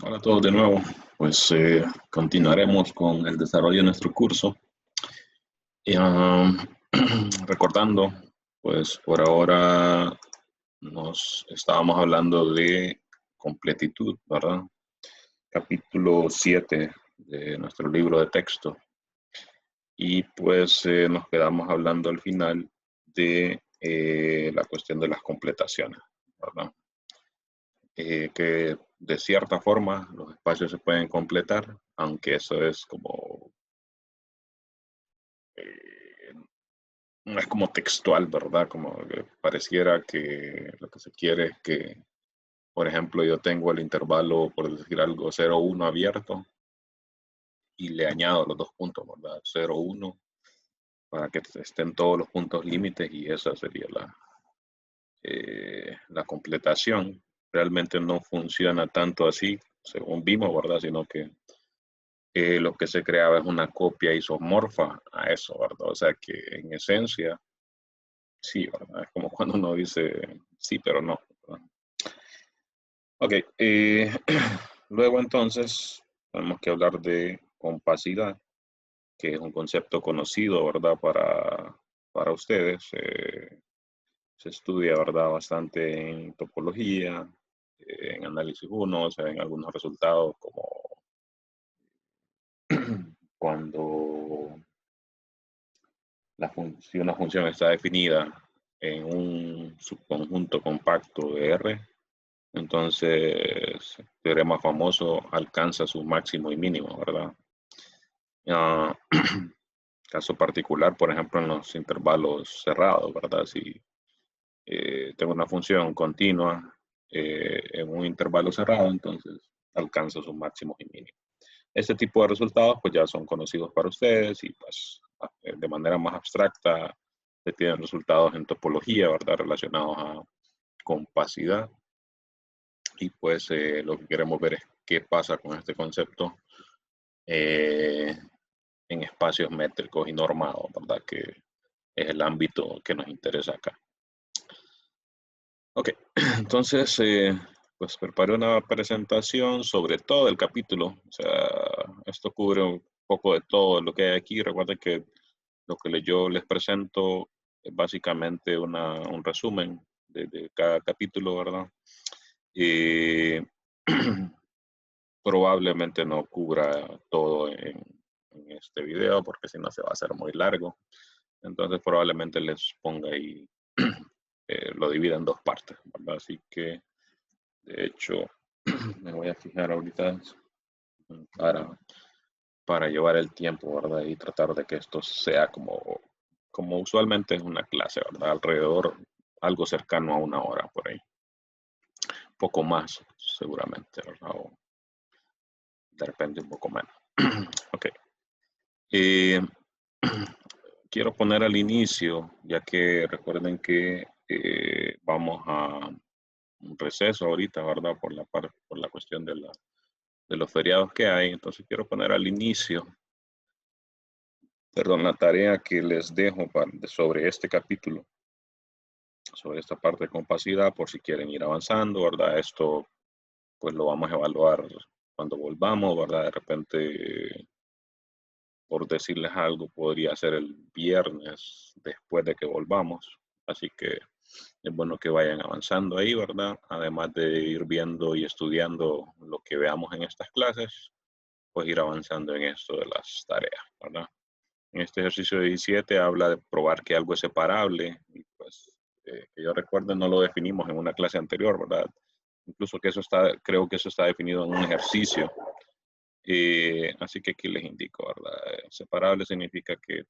Hola a todos de nuevo. Pues continuaremos con el desarrollo de nuestro curso. Y, recordando, pues por ahora nos estábamos hablando de completitud, ¿verdad? Capítulo 7 de nuestro libro de texto. Y pues nos quedamos hablando al final de la cuestión de las completaciones, ¿verdad? Que de cierta forma los espacios se pueden completar, aunque eso es como, eh, no es como textual, ¿verdad? Como que pareciera que lo que se quiere es que, por ejemplo, yo tengo el intervalo, por decir algo, 0,1 abierto y le añado los dos puntos, ¿verdad? 0,1 para que estén todos los puntos límites y esa sería la completación. Realmente no funciona tanto así, según vimos, ¿verdad? Sino que lo que se creaba es una copia isomorfa a eso, ¿verdad? O sea que en esencia, sí, ¿verdad? Es como cuando uno dice sí, pero no, ¿verdad? Ok, luego entonces tenemos que hablar de compacidad, que es un concepto conocido, ¿verdad? Para ustedes. Se estudia, ¿verdad? Bastante en topología, en análisis 1, o sea, en algunos resultados como cuando si una función está definida en un subconjunto compacto de R, entonces el teorema famoso alcanza su máximo y mínimo, ¿verdad? Uh, caso particular, por ejemplo, en los intervalos cerrados, ¿verdad? Si tengo una función continua en un intervalo cerrado, entonces alcanza sus máximos y mínimos. Este tipo de resultados pues ya son conocidos para ustedes y pues de manera más abstracta se tienen resultados en topología, ¿verdad? Relacionados a compacidad. Y pues lo que queremos ver es qué pasa con este concepto eh, en espacios métricos y normados, ¿verdad? Que es el ámbito que nos interesa acá. Ok, entonces pues preparé una presentación sobre todo el capítulo. O sea, esto cubre un poco de todo lo que hay aquí. Recuerden que lo que yo les presento es básicamente un resumen de cada capítulo, ¿verdad? Y probablemente no cubra todo en este video porque si no se va a hacer muy largo. Entonces probablemente les ponga ahí, lo divida en dos partes, ¿verdad? Así que, de hecho, me voy a fijar ahorita para, para llevar el tiempo, ¿verdad? Y tratar de que esto sea como usualmente es una clase, ¿verdad? Alrededor, algo cercano a una hora por ahí. Poco más, seguramente, ¿verdad? O de repente un poco menos. Ok. Eh, quiero poner al inicio, ya que recuerden que vamos a un receso ahorita, ¿verdad? Por la cuestión de los feriados que hay. Entonces quiero poner al inicio, perdón, la tarea que les dejo sobre este capítulo, sobre esta parte de compacidad, por si quieren ir avanzando, ¿verdad? Esto pues lo vamos a evaluar cuando volvamos, ¿verdad? De repente, por decirles algo, podría ser el viernes después de que volvamos. Así que es bueno que vayan avanzando ahí, ¿verdad? Además de ir viendo y estudiando lo que veamos en estas clases, pues ir avanzando en esto de las tareas, ¿verdad? En este ejercicio 17 habla de probar que algo es separable y pues que yo recuerdo no lo definimos en una clase anterior, ¿verdad? Incluso que eso está, creo que eso está definido en un ejercicio. Así que aquí les indico, ¿verdad? Separable significa que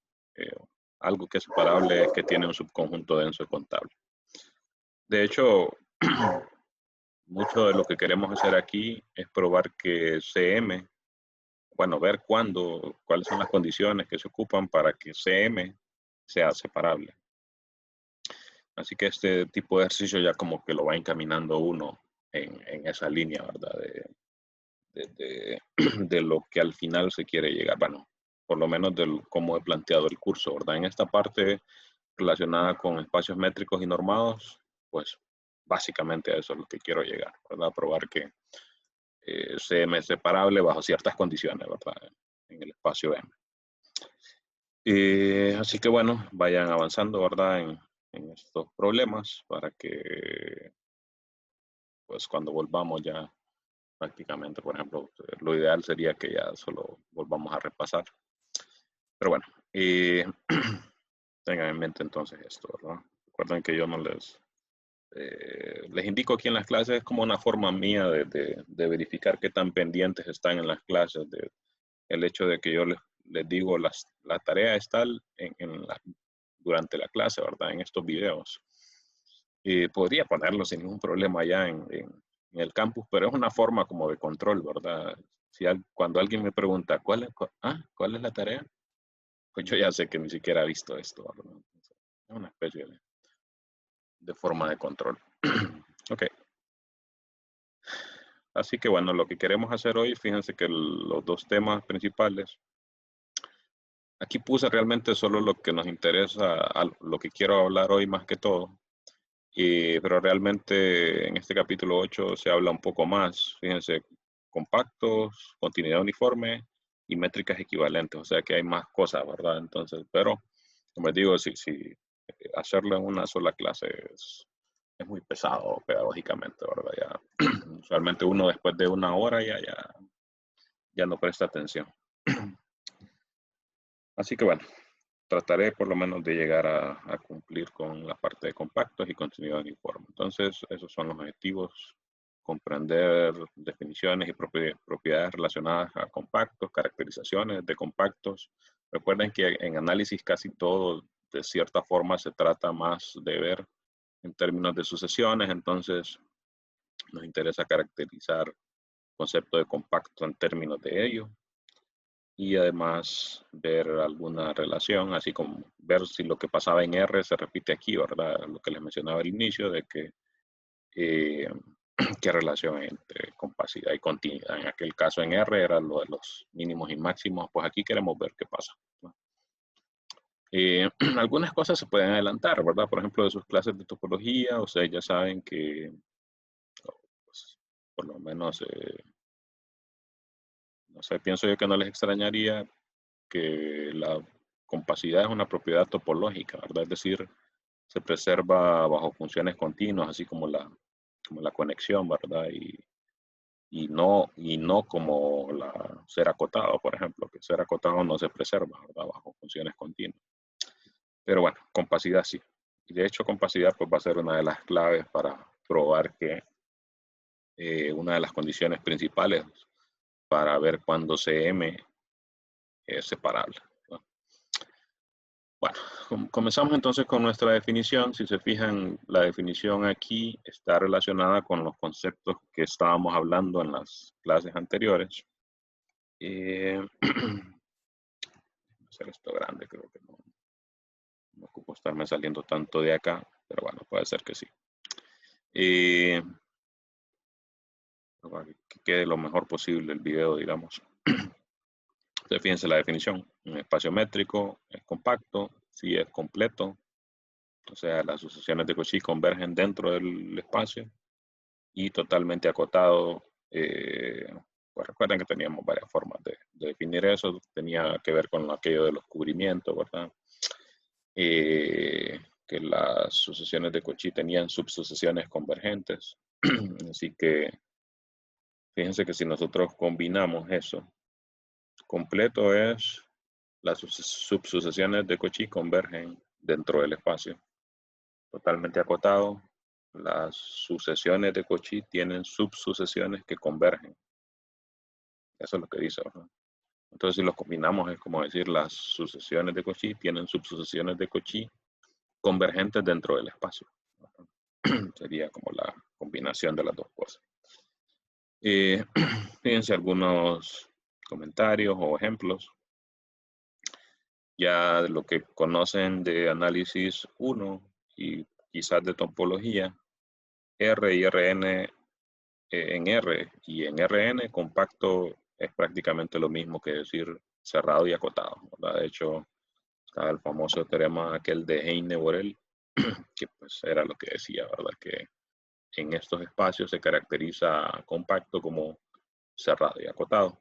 algo que es separable es que tiene un subconjunto denso y contable. De hecho, mucho de lo que queremos hacer aquí es probar que CM, bueno, ver cuáles son las condiciones que se ocupan para que CM sea separable. Así que este tipo de ejercicio ya como que lo va encaminando uno en esa línea, ¿verdad? De lo que al final se quiere llegar. Bueno, por lo menos de cómo he planteado el curso, ¿verdad? En esta parte relacionada con espacios métricos y normados, pues básicamente a eso es lo que quiero llegar, ¿verdad? Probar que CM es separable bajo ciertas condiciones, ¿verdad? En el espacio M. Así que bueno, vayan avanzando, ¿verdad? En estos problemas para que, pues cuando volvamos ya prácticamente, por ejemplo, lo ideal sería que ya solo volvamos a repasar. Pero bueno, tengan en mente entonces esto, ¿verdad? Recuerden que yo no les indico aquí en las clases, es como una forma mía de verificar qué tan pendientes están en las clases, el hecho de que yo les digo la tarea está durante la clase, ¿verdad? En estos videos. Podría ponerlo sin ningún problema ya en el campus, pero es una forma como de control, ¿verdad? Cuando alguien me pregunta, ¿cuál es la tarea? Pues yo ya sé que ni siquiera ha visto esto, ¿verdad? Es una especie de forma de control. Ok. Así que bueno, lo que queremos hacer hoy, fíjense que los dos temas principales, aquí puse realmente solo lo que nos interesa, lo que quiero hablar hoy más que todo, pero realmente en este capítulo 8 se habla un poco más, fíjense, compactos, continuidad uniforme y métricas equivalentes, o sea que hay más cosas, ¿verdad? Entonces, pero como les digo, si hacerlo en una sola clase es muy pesado pedagógicamente, ¿verdad? Ya, usualmente uno después de una hora ya no presta atención. Así que bueno, trataré por lo menos de llegar a cumplir con la parte de compactos y continuidad uniforme. Entonces, esos son los objetivos: comprender definiciones y propiedades relacionadas a compactos, caracterizaciones de compactos. Recuerden que en análisis casi todo, de cierta forma, se trata más de ver en términos de sucesiones, entonces nos interesa caracterizar el concepto de compacto en términos de ello y además ver alguna relación, así como ver si lo que pasaba en R se repite aquí, ¿verdad? Lo que les mencionaba al inicio de que qué relación hay entre compacidad y continuidad. En aquel caso en R era lo de los mínimos y máximos, pues aquí queremos ver qué pasa, ¿no? Algunas cosas se pueden adelantar, ¿verdad? Por ejemplo, de sus clases de topología, o sea, ya saben que, pues, por lo menos, no sé, pienso yo que no les extrañaría que la compacidad es una propiedad topológica, ¿verdad? Es decir, se preserva bajo funciones continuas, así como la conexión, ¿verdad? Y no como ser acotado, por ejemplo, que ser acotado no se preserva, ¿verdad? Bajo funciones continuas. Pero bueno, compacidad sí. Y de hecho, compacidad pues, va a ser una de las claves para probar que una de las condiciones principales para ver cuándo CM es separable, ¿no? Bueno, comenzamos entonces con nuestra definición. Si se fijan, la definición aquí está relacionada con los conceptos que estábamos hablando en las clases anteriores. Hacer esto grande, creo que no ocupo estarme saliendo tanto de acá, pero bueno, puede ser que sí. Para que quede lo mejor posible el video, digamos. Entonces, fíjense la definición. Un espacio métrico es compacto, si es completo, o sea, las sucesiones de Cauchy convergen dentro del espacio, y totalmente acotado. Pues recuerden que teníamos varias formas de definir eso. Tenía que ver con aquello de los cubrimientos, ¿verdad? Que las sucesiones de Cauchy tenían subsucesiones convergentes. Así que fíjense que si nosotros combinamos eso, completo es las subsucesiones de Cauchy convergen dentro del espacio. Totalmente acotado, las sucesiones de Cauchy tienen subsucesiones que convergen. Eso es lo que dice, ¿verdad? Entonces, si los combinamos, es como decir, las sucesiones de Cauchy tienen subsucesiones de Cauchy convergentes dentro del espacio. Sería como la combinación de las dos cosas. Fíjense algunos comentarios o ejemplos. Ya de lo que conocen de análisis 1 y quizás de topología, R y RN en R y en RN, compacto es prácticamente lo mismo que decir cerrado y acotado, ¿verdad? De hecho, está el famoso teorema aquel de Heine-Borel, que pues era lo que decía, ¿verdad? Que en estos espacios se caracteriza compacto como cerrado y acotado.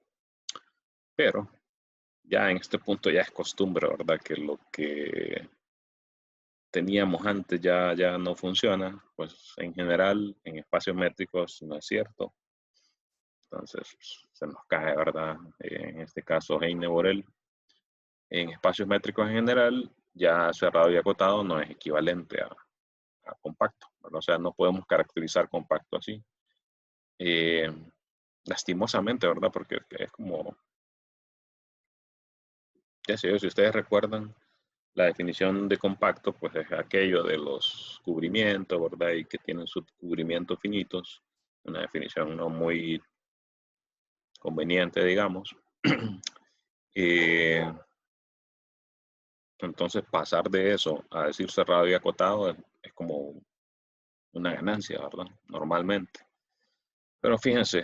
Pero ya en este punto ya es costumbre, ¿verdad? Que lo que teníamos antes ya no funciona, pues en general en espacios métricos no es cierto. Entonces se nos cae, ¿verdad? En este caso Heine Borel. En espacios métricos en general, ya cerrado y acotado no es equivalente a compacto, ¿verdad? O sea, no podemos caracterizar compacto así. Eh, lastimosamente, ¿verdad? Porque es como, ya sé yo, si ustedes recuerdan, la definición de compacto, pues es aquello de los cubrimientos, ¿verdad? Y que tienen subcubrimientos finitos. Una definición no muy conveniente, digamos. Entonces, pasar de eso a decir cerrado y acotado es como una ganancia, ¿verdad? Normalmente. Pero fíjense,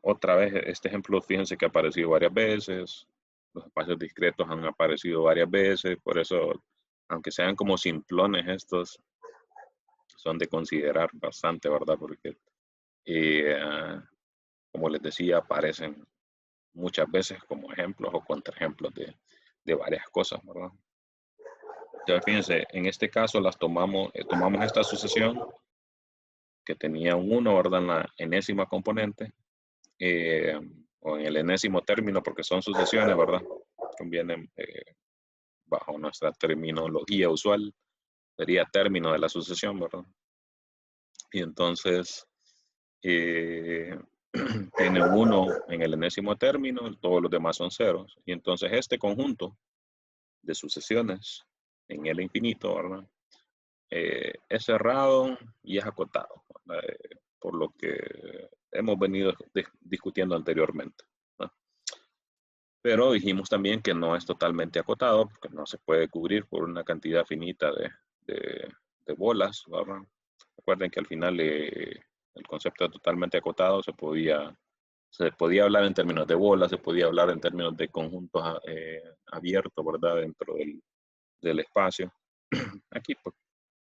otra vez, este ejemplo, fíjense que ha aparecido varias veces. Los espacios discretos han aparecido varias veces. Por eso, aunque sean como simplones estos, son de considerar bastante, ¿verdad? Porque, eh, como les decía, aparecen muchas veces como ejemplos o contraejemplos de varias cosas, ¿verdad? Ya fíjense, en este caso tomamos esta sucesión que tenía un 1, ¿verdad? En la enésima componente, eh, o en el enésimo término, porque son sucesiones, ¿verdad? Convienen bajo nuestra terminología usual, sería término de la sucesión, ¿verdad? Y entonces eh, tiene un 1 en el enésimo término, todos los demás son ceros. Y entonces este conjunto de sucesiones en el infinito, ¿verdad? Es cerrado y es acotado, por lo que hemos venido discutiendo anteriormente, ¿no? Pero dijimos también que no es totalmente acotado, porque no se puede cubrir por una cantidad finita de bolas, ¿verdad? Recuerden que al final el concepto de totalmente acotado se podía hablar en términos de bolas, se podía hablar en términos de conjuntos abiertos, ¿verdad? Dentro del espacio. Aquí pues,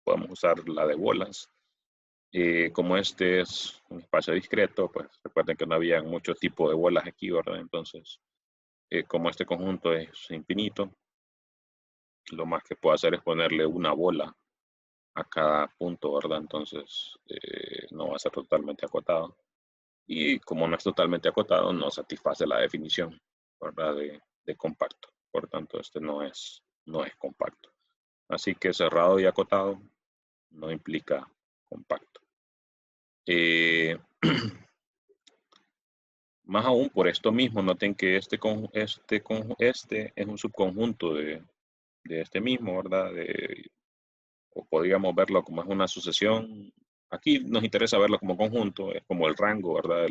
podemos usar la de bolas. Como este es un espacio discreto, pues recuerden que no había muchos tipos de bolas aquí, ¿verdad? Entonces, como este conjunto es infinito, lo más que puedo hacer es ponerle una bola a cada punto, ¿verdad? Entonces, no va a ser totalmente acotado. Y como no es totalmente acotado, no satisface la definición, ¿verdad? De compacto. Por tanto, este no es compacto. Así que cerrado y acotado no implica compacto. Eh, Más aún por esto mismo, noten que este es un subconjunto de este mismo, ¿verdad? O podríamos verlo como es una sucesión. Aquí nos interesa verlo como conjunto, es como el rango, ¿verdad?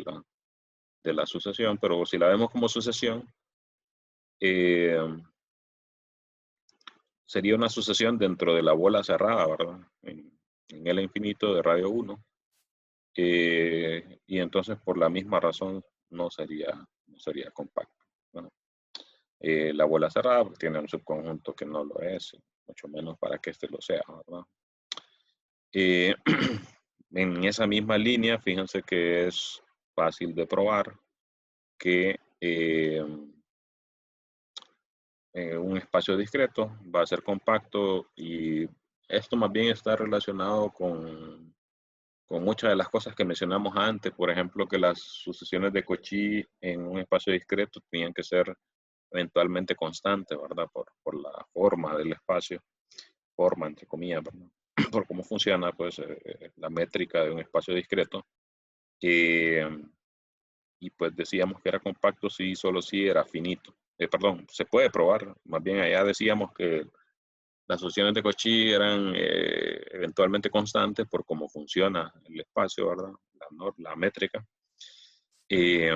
De la sucesión, pero si la vemos como sucesión, eh, sería una sucesión dentro de la bola cerrada, ¿verdad? En el infinito de radio 1. Y entonces por la misma razón no sería compacto, ¿no? La bola cerrada pues, tiene un subconjunto que no lo es, mucho menos para que este lo sea, ¿verdad? Eh, en esa misma línea, fíjense que es fácil de probar que un espacio discreto va a ser compacto y esto más bien está relacionado con muchas de las cosas que mencionamos antes, por ejemplo, que las sucesiones de Cauchy en un espacio discreto tenían que ser eventualmente constantes, ¿verdad? Por la forma del espacio, forma entre comillas, ¿verdad? Por cómo funciona, pues, la métrica de un espacio discreto. Eh, y pues decíamos que era compacto si solo si era finito. Perdón, se puede probar, más bien allá decíamos que las sucesiones de Cauchy eran eventualmente constantes por cómo funciona el espacio, ¿verdad? La métrica. Eh,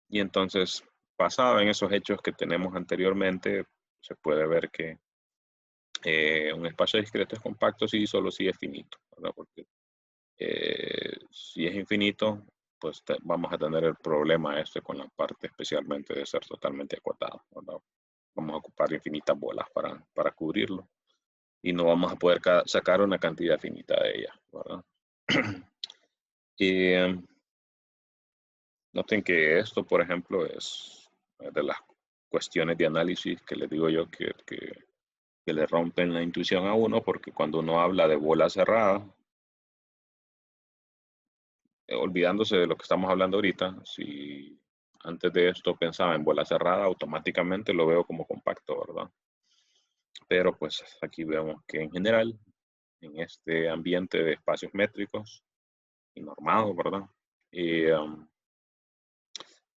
y entonces, basado en esos hechos que tenemos anteriormente, se puede ver que un espacio discreto es compacto si solo si es finito, ¿verdad? Porque si es infinito, pues vamos a tener el problema este con la parte especialmente de ser totalmente acotado, ¿verdad? Vamos a ocupar infinitas bolas para cubrirlo y no vamos a poder sacar una cantidad finita de ella, ¿verdad? Noten que esto, por ejemplo, es de las cuestiones de análisis que les digo yo que le rompen la intuición a uno, porque cuando uno habla de bola cerrada, olvidándose de lo que estamos hablando ahorita, si antes de esto pensaba en bola cerrada, automáticamente lo veo como compacto, ¿verdad? Pero pues aquí vemos que en general, en este ambiente de espacios métricos y normados, ¿verdad? Y,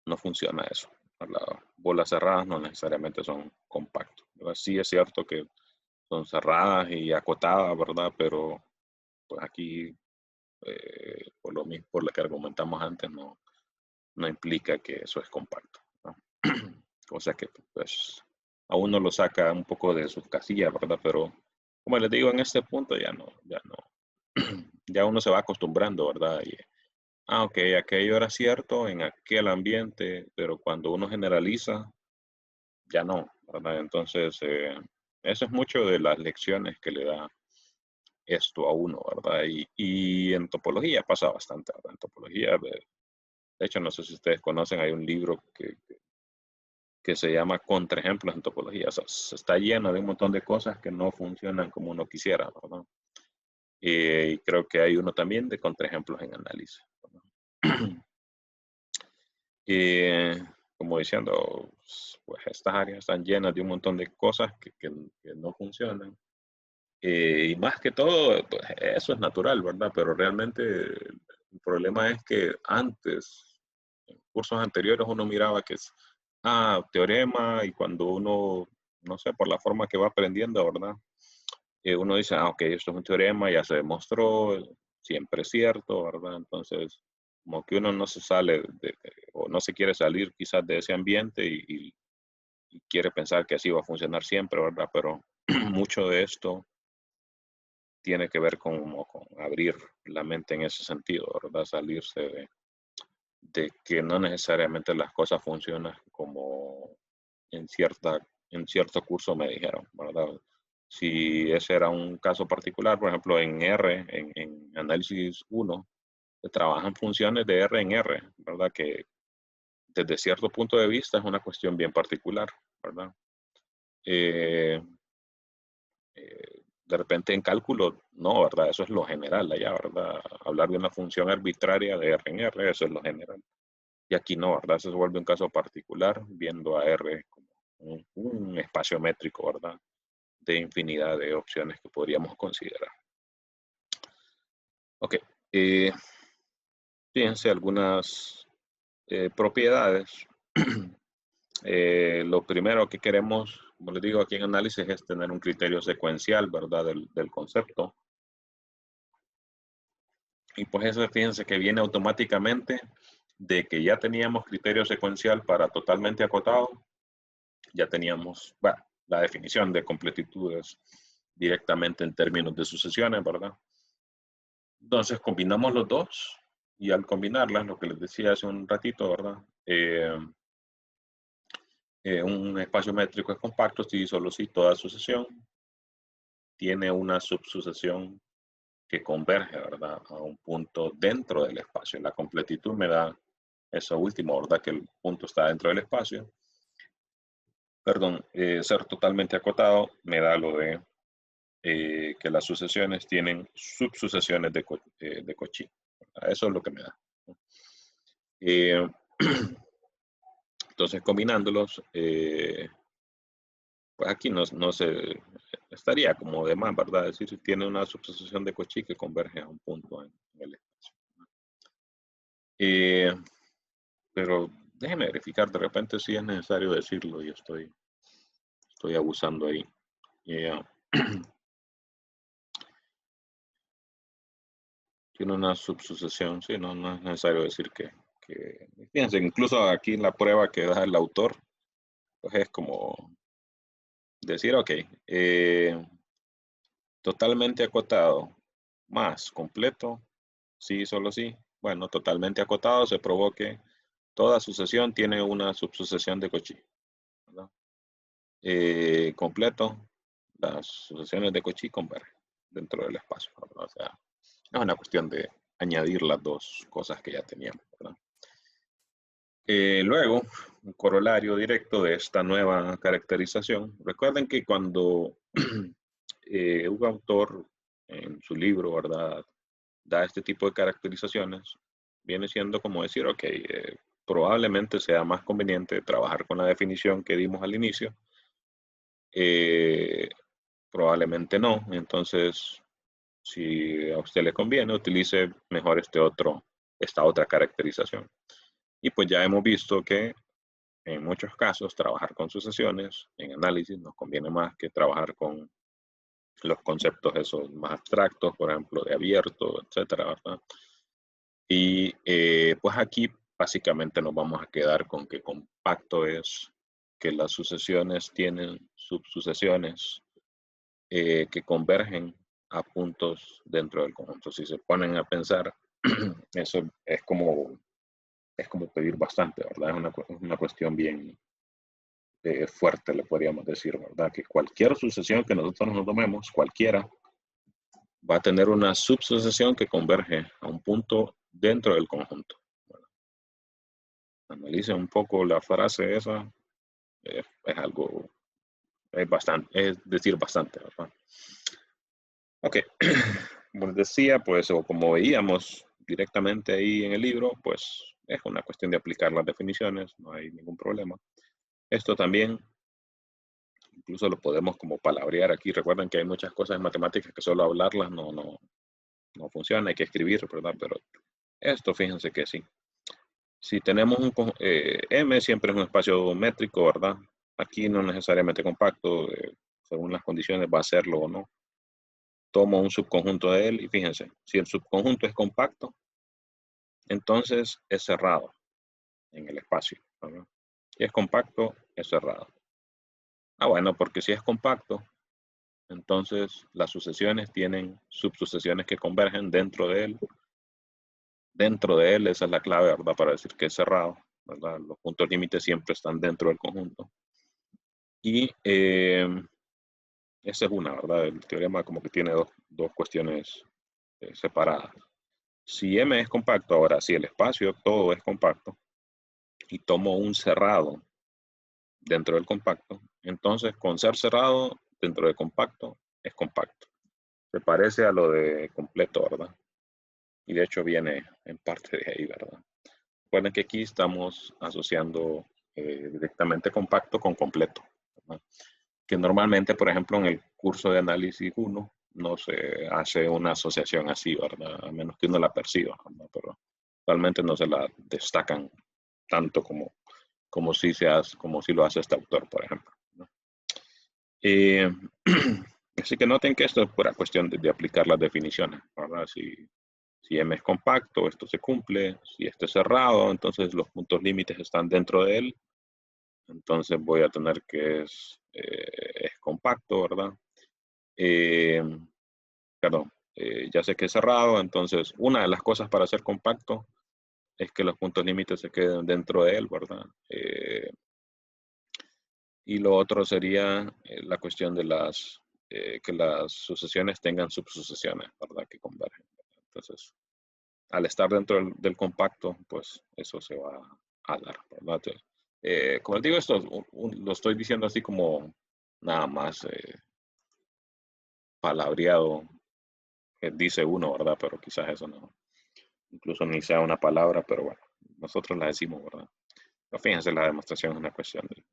no funciona eso. Las bolas cerradas no necesariamente son compactos. Sí es cierto que son cerradas y acotadas, ¿verdad? Pero pues aquí, por lo mismo, por lo que argumentamos antes, no implica que eso es compacto, ¿no? Cosa que pues a uno lo saca un poco de sus casillas, ¿verdad? Pero como les digo, en este punto ya no, ya uno se va acostumbrando, ¿verdad? Y, ok, aquello era cierto en aquel ambiente, pero cuando uno generaliza, ya no, ¿verdad? Entonces, eso es mucho de las lecciones que le da esto a uno, ¿verdad? Y en topología pasa bastante, ¿verdad? En topología, de hecho, no sé si ustedes conocen, hay un libro que se llama Contraejemplos en topología. O sea, está lleno de un montón de cosas que no funcionan como uno quisiera, ¿verdad? Y creo que hay uno también de contraejemplos en análisis, ¿verdad? Y como diciendo, pues estas áreas están llenas de un montón de cosas que no funcionan. Y más que todo, pues eso es natural, ¿verdad? Pero realmente el problema es que antes, en cursos anteriores, uno miraba que es, teorema, y cuando uno, no sé, por la forma que va aprendiendo, ¿verdad? Uno dice, ok, esto es un teorema, ya se demostró, siempre es cierto, ¿verdad? Entonces, como que uno no se sale o no se quiere salir quizás de ese ambiente y quiere pensar que así va a funcionar siempre, ¿verdad? Pero mucho de esto tiene que ver con abrir la mente en ese sentido, ¿verdad? Salirse de que no necesariamente las cosas funcionan como en, en cierto curso me dijeron, ¿verdad? Si ese era un caso particular, por ejemplo, en R, en análisis 1, se trabajan funciones de R en R, ¿verdad? Que desde cierto punto de vista es una cuestión bien particular, ¿verdad? Eh, de repente en cálculo, no, ¿verdad? Eso es lo general allá, ¿verdad? Hablar de una función arbitraria de R en R, eso es lo general. Y aquí no, ¿verdad? Eso se vuelve un caso particular, viendo a R como un espacio métrico, ¿verdad? De infinidad de opciones que podríamos considerar. Ok, eh, fíjense algunas propiedades. Lo primero que queremos, como les digo aquí en análisis, es tener un criterio secuencial, ¿verdad? Del concepto. Y pues eso, fíjense que viene automáticamente de que ya teníamos criterio secuencial para totalmente acotado, ya teníamos, bueno, la definición de completitudes directamente en términos de sucesiones, ¿verdad? Entonces combinamos los dos y al combinarlas, lo que les decía hace un ratito, ¿verdad? Un espacio métrico es compacto si solo si toda sucesión tiene una subsucesión que converge, ¿verdad? A un punto dentro del espacio. La completitud me da eso último, ¿verdad? Que el punto está dentro del espacio. Perdón, ser totalmente acotado me da lo de que las sucesiones tienen subsucesiones de Cauchy. Eso es lo que me da. Eh, entonces, combinándolos, pues aquí no se estaría como de más, ¿verdad? Es decir, si tiene una subsucesión de Cauchy que converge a un punto en el espacio. Eh, pero déjeme verificar, de repente si es necesario decirlo y estoy abusando ahí. Tiene una subsucesión, sí, no es necesario decir fíjense, incluso aquí en la prueba que da el autor, pues es como decir, ok, totalmente acotado más completo, sí, solo sí. Bueno, totalmente acotado se probó que toda sucesión tiene una subsucesión de Cauchy, ¿verdad? Completo, las sucesiones de Cauchy convergen dentro del espacio, ¿verdad? O sea, es una cuestión de añadir las dos cosas que ya teníamos, ¿verdad? Luego, un corolario directo de esta nueva caracterización. Recuerden que cuando un autor en su libro, ¿verdad?, da este tipo de caracterizaciones, viene siendo como decir, ok, probablemente sea más conveniente trabajar con la definición que dimos al inicio. Eh, Probablemente no. Entonces, si a usted le conviene, utilice mejor esta otra caracterización. Y pues ya hemos visto que en muchos casos trabajar con sucesiones en análisis nos conviene más que trabajar con los conceptos esos más abstractos, por ejemplo, de abierto, etcétera, ¿verdad? Y pues aquí básicamente nos vamos a quedar con que compacto es que las sucesiones tienen subsucesiones que convergen a puntos dentro del conjunto. Si se ponen a pensar, eso es como pedir bastante, ¿verdad? Es una cuestión bien fuerte, le podríamos decir, ¿verdad? Que cualquier sucesión que nosotros nos tomemos, cualquiera, va a tener una subsucesión que converge a un punto dentro del conjunto. Bueno, analice un poco la frase esa, es algo, es bastante, es decir bastante, ¿verdad? Ok, como les decía, pues, o como veíamos directamente ahí en el libro, pues es una cuestión de aplicar las definiciones, no hay ningún problema. Esto también, incluso lo podemos como palabrear aquí. Recuerden que hay muchas cosas en matemáticas que solo hablarlas no funciona, hay que escribir, ¿verdad? Pero esto, fíjense que sí. Si tenemos M, siempre es un espacio métrico, ¿verdad? Aquí no necesariamente compacto, según las condiciones va a serlo o no. Tomo un subconjunto de él y fíjense, si el subconjunto es compacto, entonces es cerrado en el espacio, ¿verdad? Si es compacto, es cerrado. Ah, bueno, porque si es compacto, entonces las sucesiones tienen subsucesiones que convergen dentro de él. Dentro de él, esa es la clave, ¿verdad? Para decir que es cerrado, ¿verdad? Los puntos límites siempre están dentro del conjunto. Y esa es una, ¿verdad? El teorema como que tiene dos cuestiones separadas. Si M es compacto, ahora si el espacio todo es compacto y tomo un cerrado dentro del compacto, entonces con ser cerrado dentro del compacto es compacto. Se parece a lo de completo, ¿verdad? Y de hecho viene en parte de ahí, ¿verdad? Recuerden que aquí estamos asociando directamente compacto con completo, ¿verdad? Que normalmente, por ejemplo, en el curso de análisis 1 no se hace una asociación así, ¿verdad? A menos que uno la perciba, ¿verdad? Pero realmente no se la destacan tanto como si lo hace este autor, por ejemplo, ¿no? Eh, Así que noten que esto es pura cuestión de aplicar las definiciones, ¿verdad? Si M es compacto, esto se cumple. Si este es cerrado, entonces los puntos límites están dentro de él. Entonces voy a tener que es compacto, ¿verdad? Eh, Perdón, ya sé que es cerrado, entonces una de las cosas para ser compacto es que los puntos límites se queden dentro de él, ¿verdad? Y lo otro sería la cuestión de que las sucesiones tengan subsucesiones, ¿verdad? Que convergen. Entonces, al estar dentro del compacto, pues eso se va a dar, ¿verdad? Como les digo, esto lo estoy diciendo así como nada más palabreado, dice uno, ¿verdad? Pero quizás eso no, incluso ni sea una palabra, pero bueno, nosotros la decimos, ¿verdad? Pero fíjense, la demostración es una cuestión de,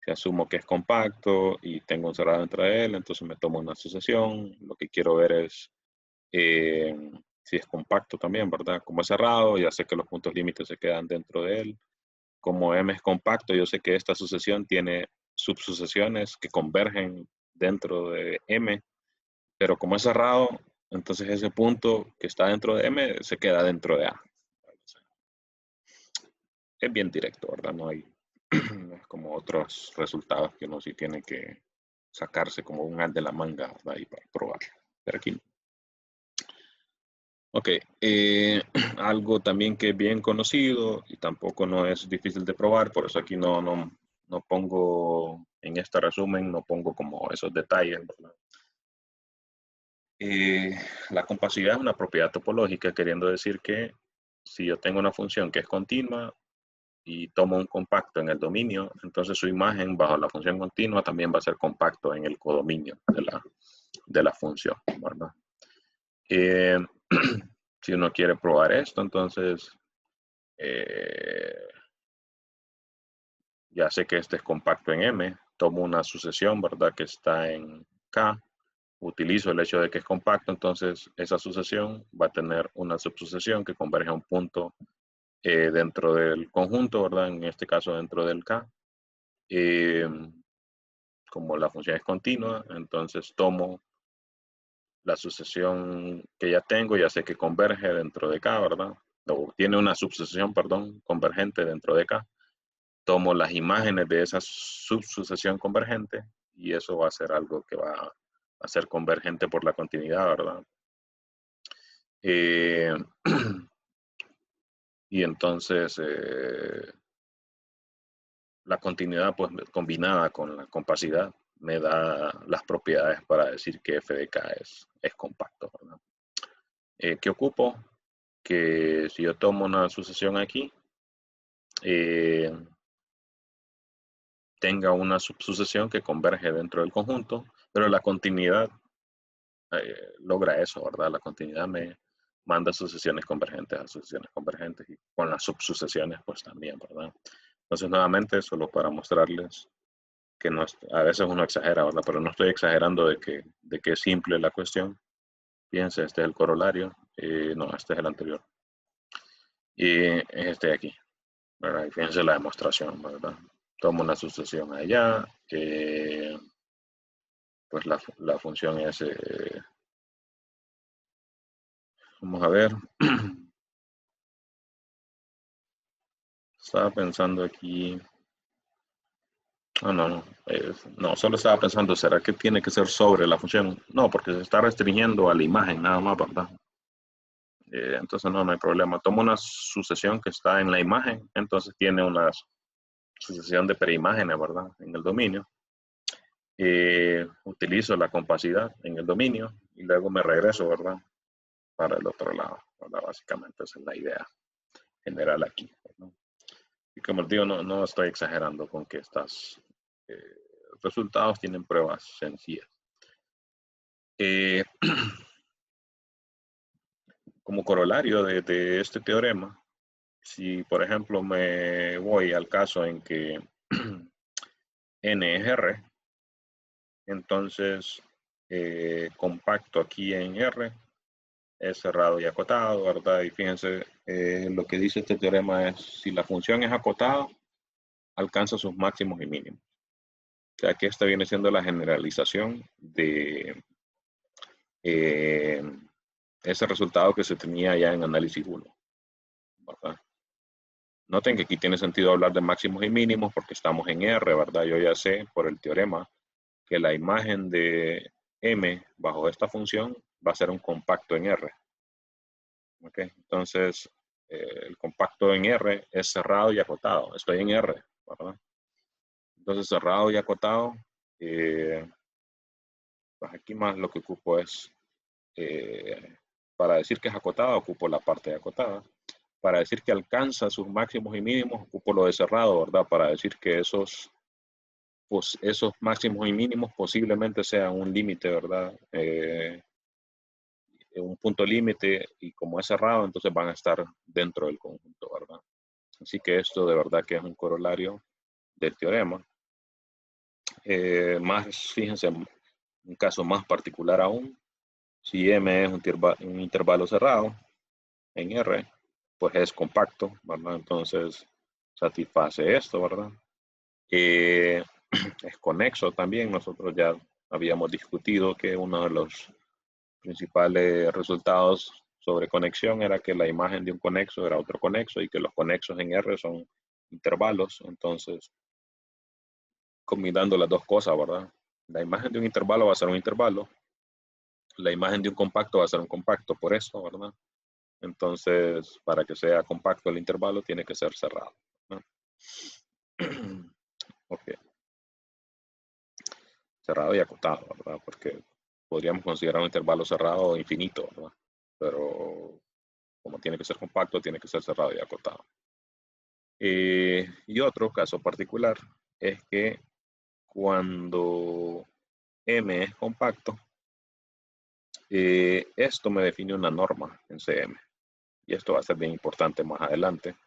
si asumo que es compacto y tengo un cerrado dentro de él, entonces me tomo una sucesión, lo que quiero ver es eh, si es compacto también, ¿verdad? Como es cerrado, ya sé que los puntos límites se quedan dentro de él. Como M es compacto, yo sé que esta sucesión tiene subsucesiones que convergen dentro de M, pero como es cerrado, entonces ese punto que está dentro de M se queda dentro de A. Es bien directo, ¿verdad? No hay no es como otros resultados que uno sí tiene que sacarse como un as de la manga, ¿verdad? Y para probar. Pero aquí no. Ok, algo también que es bien conocido y tampoco no es difícil de probar, por eso aquí no pongo, en este resumen, no pongo como esos detalles, ¿verdad? La compasividad es una propiedad topológica, queriendo decir que si yo tengo una función que es continua, y tomo un compacto en el dominio, entonces su imagen bajo la función continua también va a ser compacto en el codominio de la función, ¿verdad? Si uno quiere probar esto, entonces ya sé que este es compacto en M, tomo una sucesión, ¿verdad? Que está en K, utilizo el hecho de que es compacto, entonces esa sucesión va a tener una subsucesión que converge a un punto dentro del conjunto, ¿verdad? En este caso dentro del K. Como la función es continua, entonces tomo la sucesión que ya tengo, ya sé que converge dentro de K, ¿verdad? O tiene una subsucesión, perdón, convergente dentro de K. Tomo las imágenes de esa subsucesión convergente y eso va a ser algo que va a ser convergente por la continuidad, ¿verdad? Y entonces la continuidad pues combinada con la compacidad me da las propiedades para decir que f de k es compacto, ¿verdad? ¿Qué ocupo? Que si yo tomo una sucesión aquí, tenga una subsucesión que converge dentro del conjunto, pero la continuidad logra eso, ¿verdad? La continuidad me manda sucesiones convergentes a sucesiones convergentes y con las subsucesiones pues también, ¿verdad? Entonces nuevamente solo para mostrarles que no, a veces uno exagera, ¿verdad? Pero no estoy exagerando de que es simple la cuestión. Fíjense, este es el corolario, no, este es el anterior. Y es este de aquí, ¿verdad? Y fíjense la demostración, ¿verdad? Tomo una sucesión allá, pues la función es, vamos a ver, estaba pensando aquí, no, solo estaba pensando, ¿será que tiene que ser sobre la función? No, porque se está restringiendo a la imagen nada más, ¿verdad? Entonces no hay problema. Tomo una sucesión que está en la imagen, entonces tiene una sucesión de preimágenes, ¿verdad? En el dominio. Utilizo la compacidad en el dominio y luego me regreso, ¿verdad? Para el otro lado, ¿verdad? Básicamente esa es la idea general aquí, ¿verdad? Y como les digo, no estoy exagerando con que estos resultados tienen pruebas sencillas. Como corolario de este teorema, si por ejemplo me voy al caso en que n es R, entonces compacto aquí en R es cerrado y acotado, ¿verdad? Y fíjense, lo que dice este teorema es, si la función es acotada, alcanza sus máximos y mínimos. O sea, que esta viene siendo la generalización de ese resultado que se tenía ya en análisis 1, ¿verdad? Noten que aquí tiene sentido hablar de máximos y mínimos porque estamos en R, ¿verdad? Yo ya sé por el teorema que la imagen de M bajo esta función va a ser un compacto en R. ¿Ok? Entonces, el compacto en R es cerrado y acotado. Estoy en R, ¿verdad? Entonces, cerrado y acotado, pues aquí más lo que ocupo es, para decir que es acotado, ocupo la parte de acotada. Para decir que alcanza sus máximos y mínimos, ocupo lo de cerrado, ¿verdad? Para decir que esos máximos y mínimos posiblemente sean un límite, ¿verdad? Un punto límite y como es cerrado, entonces van a estar dentro del conjunto, ¿verdad? Así que esto de verdad que es un corolario del teorema. Fíjense, un caso más particular aún, si M es un intervalo cerrado en R, pues es compacto, ¿verdad? Entonces satisface esto, ¿verdad? Es conexo también. Nosotros ya habíamos discutido que uno de los principales resultados sobre conexión era que la imagen de un conexo era otro conexo y que los conexos en R son intervalos. Entonces, combinando las dos cosas, ¿verdad? La imagen de un intervalo va a ser un intervalo. La imagen de un compacto va a ser un compacto, por eso, ¿verdad? Entonces, para que sea compacto el intervalo, tiene que ser cerrado, ¿no? Ok. Cerrado y acotado, ¿verdad? Porque podríamos considerar un intervalo cerrado infinito, ¿verdad? Pero como tiene que ser compacto, tiene que ser cerrado y acotado. Y otro caso particular es que cuando M es compacto, esto me define una norma en CM. Y esto va a ser bien importante más adelante.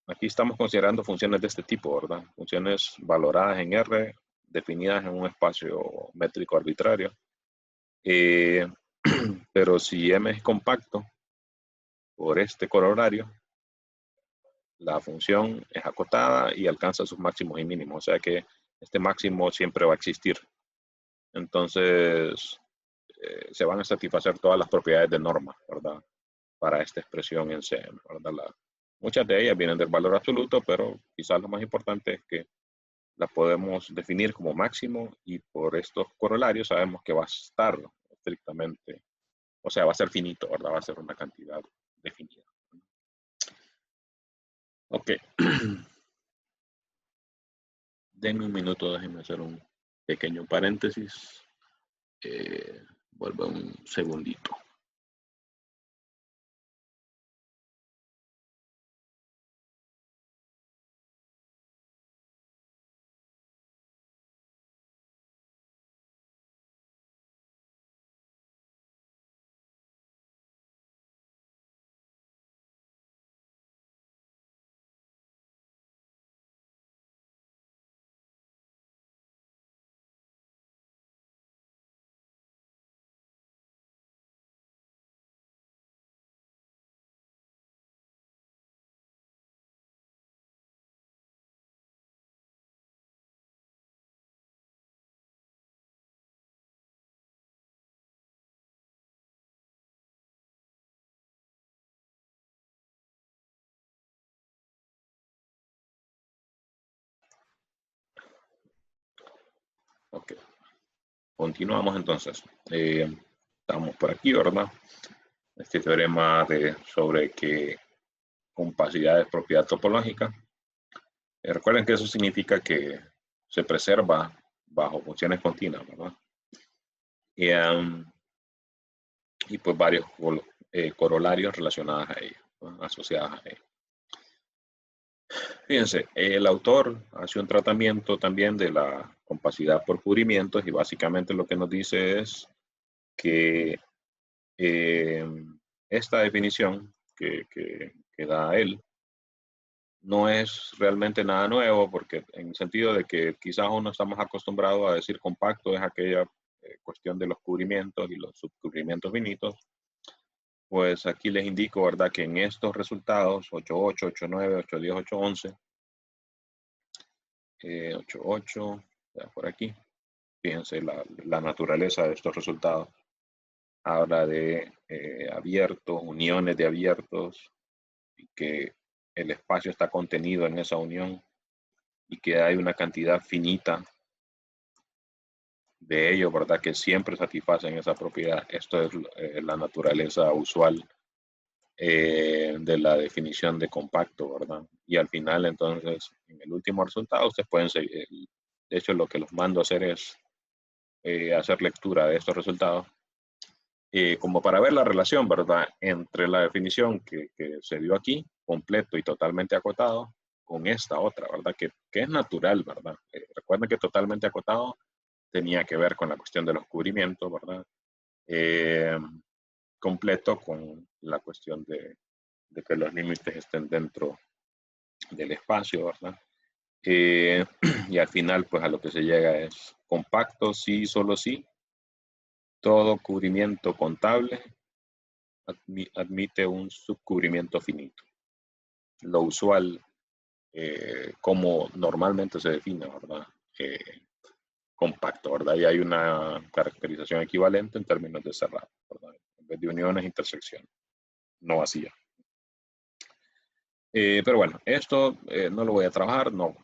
Aquí estamos considerando funciones de este tipo, ¿verdad? Funciones valoradas en R, definidas en un espacio métrico arbitrario. Pero si M es compacto por este corolario, la función es acotada y alcanza sus máximos y mínimos. O sea que este máximo siempre va a existir. Entonces, se van a satisfacer todas las propiedades de norma, ¿verdad? Para esta expresión en CM, ¿verdad? Muchas de ellas vienen del valor absoluto, pero quizás lo más importante es que la podemos definir como máximo y por estos corolarios sabemos que va a estar estrictamente, o sea, va a ser finito, ¿verdad? Va a ser una cantidad definida. Ok. Denme un minuto, déjenme hacer un pequeño paréntesis. Vuelvo un segundito. Ok. Continuamos entonces. Estamos por aquí, ¿verdad? Este teorema sobre que compacidad es propiedad topológica. Recuerden que eso significa que se preserva bajo funciones continuas, ¿verdad? Y pues varios corolarios relacionados a ello, ¿no? Asociados a ello. Fíjense, el autor hace un tratamiento también de la compacidad por cubrimientos y básicamente lo que nos dice es que esta definición que da él no es realmente nada nuevo, porque en el sentido de que quizás aún no estamos acostumbrados a decir compacto, es aquella cuestión de los cubrimientos y los subcubrimientos finitos. Pues aquí les indico, ¿verdad?, que en estos resultados, 8.8, 8.9, 8.10, 8.11, 8.8, por aquí, fíjense la naturaleza de estos resultados. Habla de abiertos, uniones de abiertos, y que el espacio está contenido en esa unión y que hay una cantidad finita de ellos, ¿verdad? Que siempre satisfacen esa propiedad. Esto es la naturaleza usual de la definición de compacto, ¿verdad? Y al final, entonces, en el último resultado, ustedes pueden seguir. De hecho, lo que los mando a hacer es hacer lectura de estos resultados, como para ver la relación, ¿verdad? Entre la definición que se dio aquí, completo y totalmente acotado, con esta otra, ¿verdad? Que es natural, ¿verdad? Recuerden que totalmente acotado tenía que ver con la cuestión de los cubrimientos, ¿verdad? Completo con la cuestión de que los límites estén dentro del espacio, ¿verdad? Y al final, pues a lo que se llega es compacto, sí, solo sí. Todo cubrimiento contable admite un subcubrimiento finito. Lo usual, como normalmente se define, ¿verdad? Compacto, ¿verdad? Y hay una caracterización equivalente en términos de cerrado, ¿verdad? En vez de uniones, intersección, no vacía. Pero bueno, esto no lo voy a trabajar, no,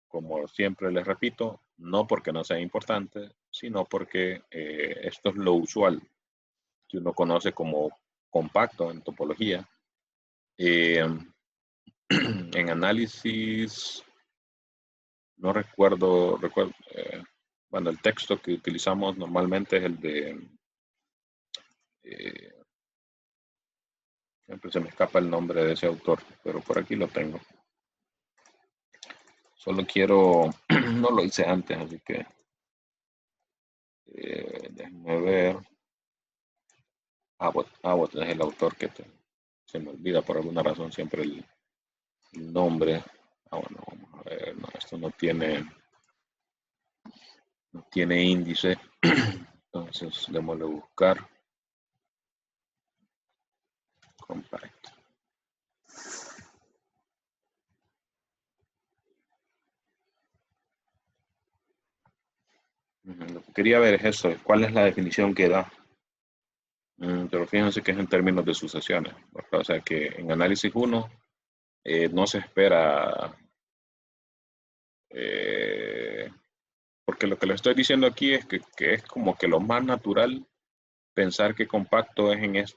como siempre les repito, no porque no sea importante, sino porque esto es lo usual que uno conoce como compacto en topología. En análisis, no recuerdo, bueno, el texto que utilizamos normalmente es el de Siempre se me escapa el nombre de ese autor, pero por aquí lo tengo. Solo quiero, no lo hice antes, así que déjenme ver. Abbott es el autor se me olvida por alguna razón siempre el nombre. Bueno, vamos a ver, no, esto no tiene índice, entonces démosle buscar. Compact. Lo que quería ver es eso, ¿cuál es la definición que da? Pero fíjense que es en términos de sucesiones, ¿verdad? O sea que en análisis 1 no se espera, eh, porque lo que le estoy diciendo aquí es que es como que lo más natural pensar que compacto es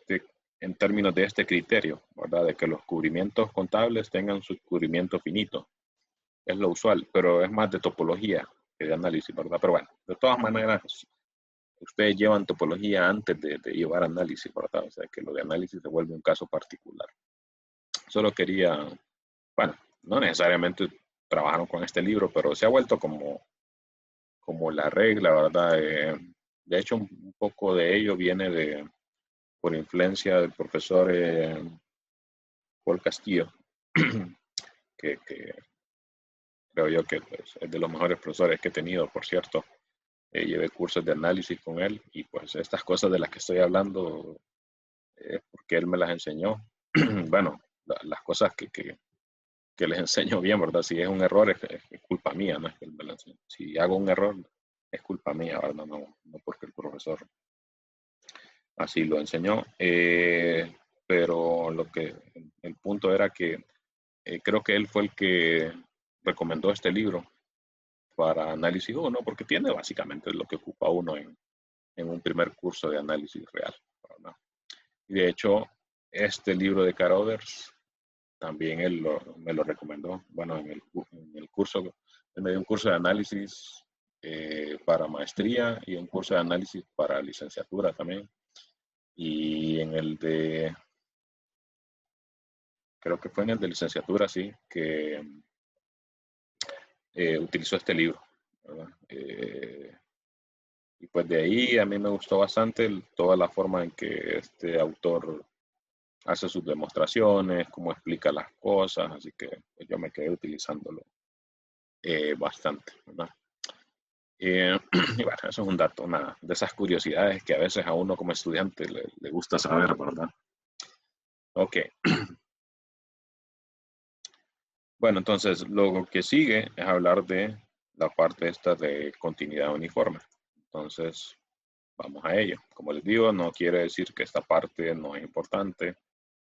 en términos de este criterio, ¿verdad? De que los cubrimientos contables tengan su cubrimiento finito. Es lo usual, pero es más de topología que de análisis, ¿verdad? Pero bueno, de todas maneras, ustedes llevan topología antes de llevar análisis, ¿verdad? O sea, que lo de análisis se vuelve un caso particular. Solo quería, bueno, no necesariamente trabajaron con este libro, pero se ha vuelto como la regla, ¿verdad? De hecho, un poco de ello viene por influencia del profesor Paul Castillo, que creo yo que pues, es de los mejores profesores que he tenido, por cierto. Llevé cursos de análisis con él y pues estas cosas de las que estoy hablando, porque él me las enseñó. Bueno, las cosas que les enseño bien, ¿verdad? Si es un error, es culpa mía, no es que él me lo enseñe. Si hago un error, es culpa mía, ¿verdad? No porque el profesor así lo enseñó. Pero el punto era que creo que él fue el que recomendó este libro para análisis 1, porque tiene básicamente lo que ocupa uno en un primer curso de análisis real, ¿verdad? Y de hecho, este libro de Carovers también me lo recomendó. Bueno, en el curso, él me dio un curso de análisis para maestría y un curso de análisis para licenciatura también. Y creo que fue en el de licenciatura, sí, que utilizó este libro, ¿verdad? Y pues de ahí a mí me gustó bastante toda la forma en que este autor hace sus demostraciones, cómo explica las cosas, así que pues, yo me quedé utilizándolo bastante, ¿verdad? Y bueno, eso es un dato, una de esas curiosidades que a veces a uno como estudiante le gusta saber, ¿verdad? Ok. Bueno, entonces lo que sigue es hablar de la parte esta de continuidad uniforme. Entonces, vamos a ello. Como les digo, no quiere decir que esta parte no es importante.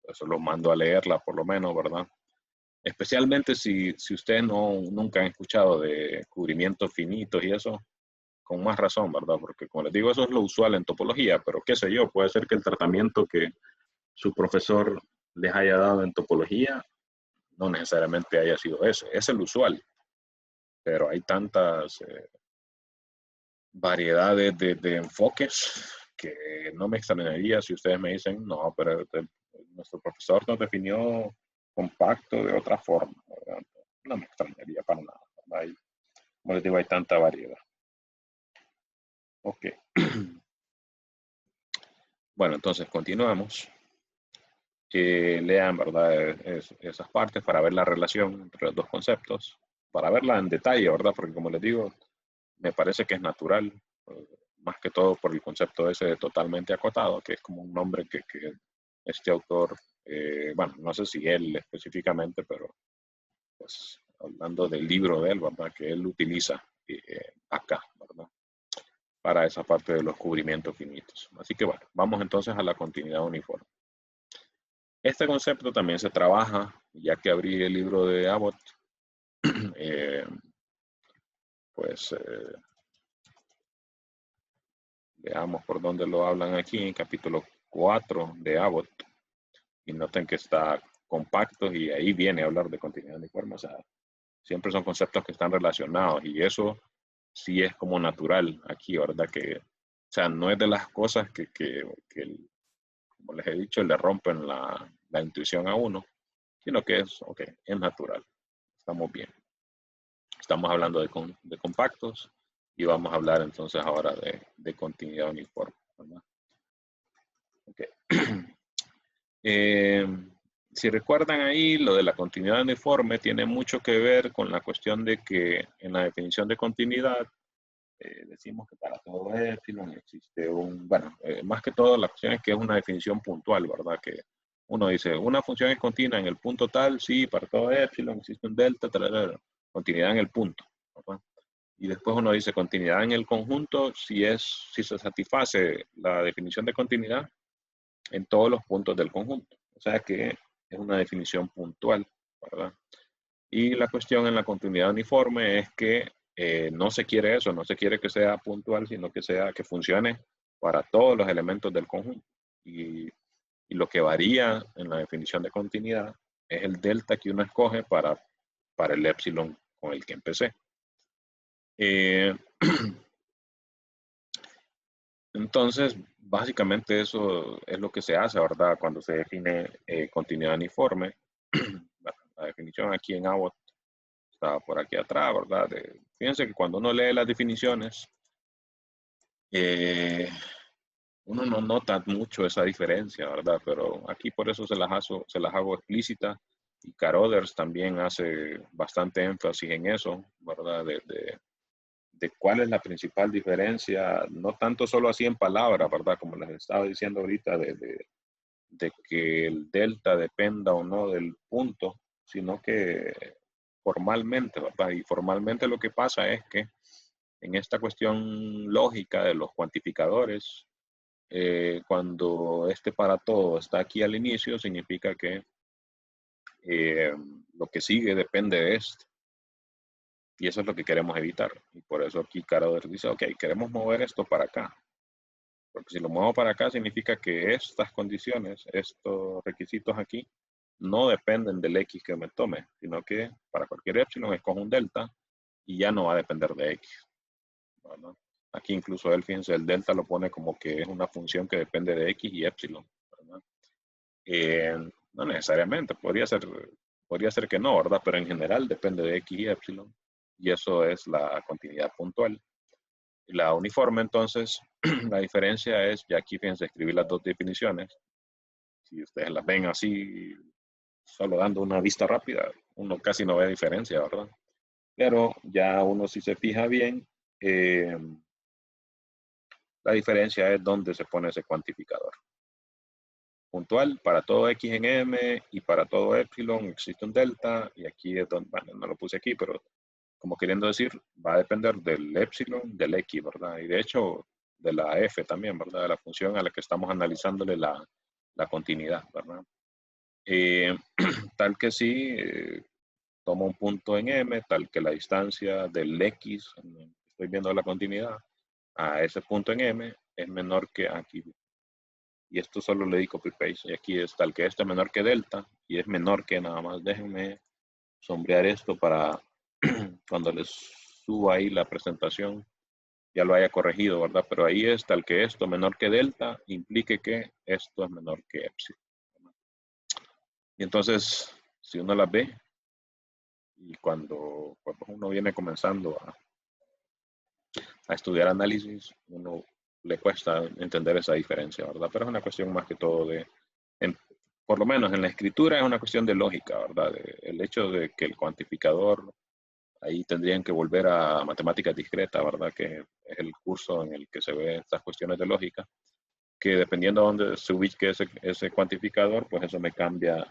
Eso lo mando a leerla por lo menos, ¿verdad? Especialmente si ustedes nunca han escuchado de cubrimientos finitos y eso, con más razón, ¿verdad? Porque como les digo, eso es lo usual en topología, pero qué sé yo, puede ser que el tratamiento que su profesor les haya dado en topología no necesariamente haya sido ese. Es el usual, pero hay tantas variedades de enfoques que no me extrañaría si ustedes me dicen, no, pero nuestro profesor nos definió compacto de otra forma, ¿verdad? No me extrañaría para nada, ¿verdad? Y, como les digo, hay tanta variedad. Ok. Bueno, entonces continuamos. Lean, ¿verdad? Esas partes para ver la relación entre los dos conceptos, para verla en detalle, ¿verdad? Porque como les digo, me parece que es natural, más que todo por el concepto ese de totalmente acotado, que es como un nombre que este autor, bueno, no sé si él específicamente, pero pues hablando del libro de él, ¿verdad? Que él utiliza acá, ¿verdad? Para esa parte de los cubrimientos finitos. Así que bueno, vamos entonces a la continuidad uniforme. Este concepto también se trabaja, ya que abrí el libro de Abbott, eh, pues veamos por dónde lo hablan aquí, en capítulo 4 de Abbott, y noten que está compacto y ahí viene a hablar de continuidad uniforme, o sea, siempre son conceptos que están relacionados y eso sí es como natural aquí, ¿verdad? Que, o sea, no es de las cosas que como les he dicho, le rompen la intuición a uno, sino que es, ok, es natural, estamos bien. Estamos hablando de compactos y vamos a hablar entonces ahora de continuidad uniforme, ¿verdad? Okay. Si recuerdan ahí, lo de la continuidad uniforme tiene mucho que ver con la cuestión de que en la definición de continuidad decimos que para todo epsilon existe bueno, más que todo la cuestión es que es una definición puntual, ¿verdad? Que uno dice, una función es continua en el punto tal, sí, para todo epsilon existe un delta, continuidad en el punto, ¿verdad? Y después uno dice continuidad en el conjunto si se satisface la definición de continuidad en todos los puntos del conjunto. O sea que es una definición puntual, ¿verdad? Y la cuestión en la continuidad uniforme es que no se quiere eso, no se quiere que sea puntual, sino que funcione para todos los elementos del conjunto. Y lo que varía en la definición de continuidad es el delta que uno escoge para el epsilon con el que empecé. Entonces, básicamente eso es lo que se hace, ¿verdad? Cuando se define continuidad uniforme. La definición aquí en Abbott está por aquí atrás, ¿verdad? Fíjense que cuando uno lee las definiciones, uno no nota mucho esa diferencia, ¿verdad? Pero aquí por eso se las hago explícitas. Y Carothers también hace bastante énfasis en eso, ¿verdad? De cuál es la principal diferencia, no tanto solo así en palabras, ¿verdad? Como les estaba diciendo ahorita, de que el delta dependa o no del punto, sino que formalmente, ¿verdad? Y formalmente lo que pasa es que en esta cuestión lógica de los cuantificadores, cuando este para todo está aquí al inicio, significa que lo que sigue depende de este. Y eso es lo que queremos evitar. Y por eso aquí Carothers dice, ok, queremos mover esto para acá. Porque si lo muevo para acá significa que estas condiciones, estos requisitos aquí, no dependen del X que me tome, sino que para cualquier epsilon escojo un delta y ya no va a depender de X, ¿verdad? Aquí incluso él, fíjense, el delta lo pone como que es una función que depende de X y epsilon, ¿verdad? No necesariamente, podría ser que no, ¿verdad? Pero en general depende de X y epsilon y eso es la continuidad puntual. La uniforme, entonces, la diferencia es, ya aquí fíjense, escribí las dos definiciones. Si ustedes las ven así, solo dando una vista rápida, uno casi no ve diferencia, ¿verdad? Pero ya uno si se fija bien, la diferencia es dónde se pone ese cuantificador. Puntual, para todo X en M y para todo epsilon existe un delta, y aquí es donde, bueno, no lo puse aquí, pero como queriendo decir, va a depender del epsilon, del X, ¿verdad? Y de hecho, de la F también, ¿verdad? De la función a la que estamos analizándole la continuidad, ¿verdad? Tal que sí, toma un punto en M, tal que la distancia del X, estoy viendo la continuidad, a ese punto en M es menor que aquí. Y esto solo le di copy-paste. Y aquí es tal que este es menor que delta y es menor que nada más. Déjenme sombrear esto para cuando les suba ahí la presentación ya lo haya corregido, ¿verdad? Pero ahí es tal que esto menor que delta implique que esto es menor que epsilon. Y entonces, si uno las ve, y cuando uno viene comenzando a estudiar análisis, uno le cuesta entender esa diferencia, ¿verdad? Pero es una cuestión más que todo por lo menos en la escritura es una cuestión de lógica, ¿verdad? El hecho de que el cuantificador, ahí tendrían que volver a matemáticas discretas, ¿verdad? Que es el curso en el que se ven estas cuestiones de lógica, que dependiendo de dónde se ubique ese cuantificador, pues eso me cambia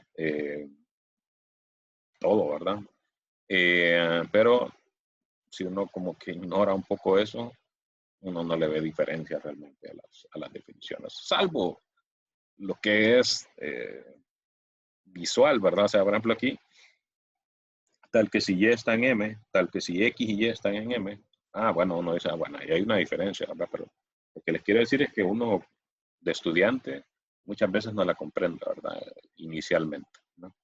todo, ¿verdad? Pero si uno como que ignora un poco eso, uno no le ve diferencia realmente a las definiciones, salvo lo que es visual, ¿verdad? O sea, por ejemplo aquí, tal que si Y está en M, tal que si X y Y están en M, bueno, uno dice, bueno, ahí hay una diferencia, ¿verdad? Pero lo que les quiero decir es que uno de estudiante muchas veces no la comprende, ¿verdad? Inicialmente, ¿no?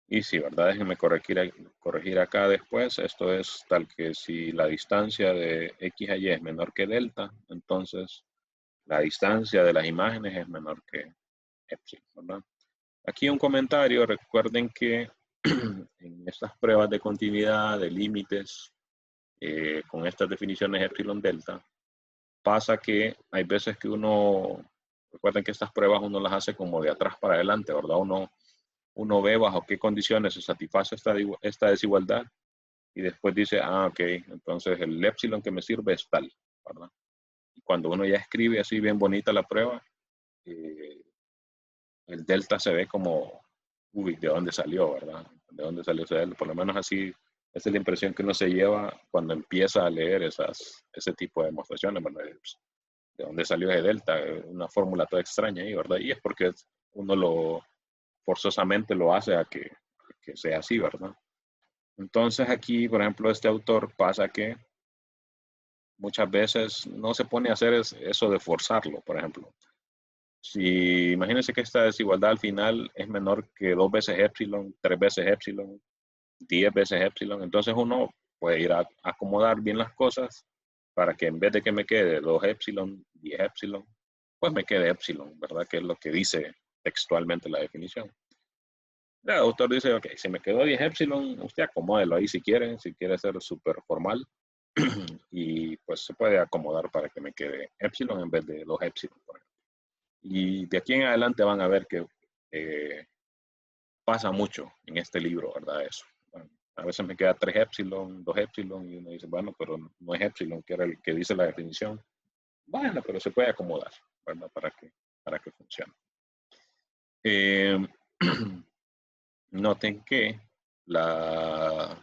Y sí, ¿verdad? Déjenme corregir acá después. Esto es tal que si la distancia de X a Y es menor que delta, entonces la distancia de las imágenes es menor que epsilon, ¿verdad? Aquí un comentario, recuerden que en estas pruebas de continuidad, de límites, con estas definiciones epsilon delta, pasa que hay veces que recuerden que estas pruebas uno las hace como de atrás para adelante, ¿verdad? Uno ve bajo qué condiciones se satisface esta desigualdad y después dice, ok, entonces el epsilon que me sirve es tal, ¿verdad? Y cuando uno ya escribe así bien bonita la prueba, eh, el delta se ve como, uy, ¿de dónde salió, verdad? ¿De dónde salió ese delta? Por lo menos así, esa es la impresión que uno se lleva cuando empieza a leer ese tipo de demostraciones, ¿verdad? ¿De dónde salió ese delta? Una fórmula toda extraña ahí, ¿verdad? Y es porque uno forzosamente lo hace a que sea así, ¿verdad? Entonces aquí, por ejemplo, este autor pasa que muchas veces no se pone a hacer eso de forzarlo, por ejemplo. Si imagínense que esta desigualdad al final es menor que 2 veces epsilon, 3 veces epsilon, 10 veces epsilon, entonces uno puede ir a acomodar bien las cosas para que en vez de que me quede 2 epsilon, 10 epsilon, pues me quede epsilon, ¿verdad? Que es lo que dice textualmente la definición. El autor dice, ok, si me quedó 10 epsilon, usted acomódelo ahí si quiere ser súper formal, y pues se puede acomodar para que me quede epsilon en vez de 2 epsilon, por ejemplo. Y de aquí en adelante van a ver que pasa mucho en este libro, ¿verdad? Eso. Bueno, a veces me queda 3 epsilon, 2 epsilon, y uno dice, bueno, pero no es epsilon, que era el que dice la definición. Bueno, pero se puede acomodar, ¿verdad? Para que funcione. Noten que la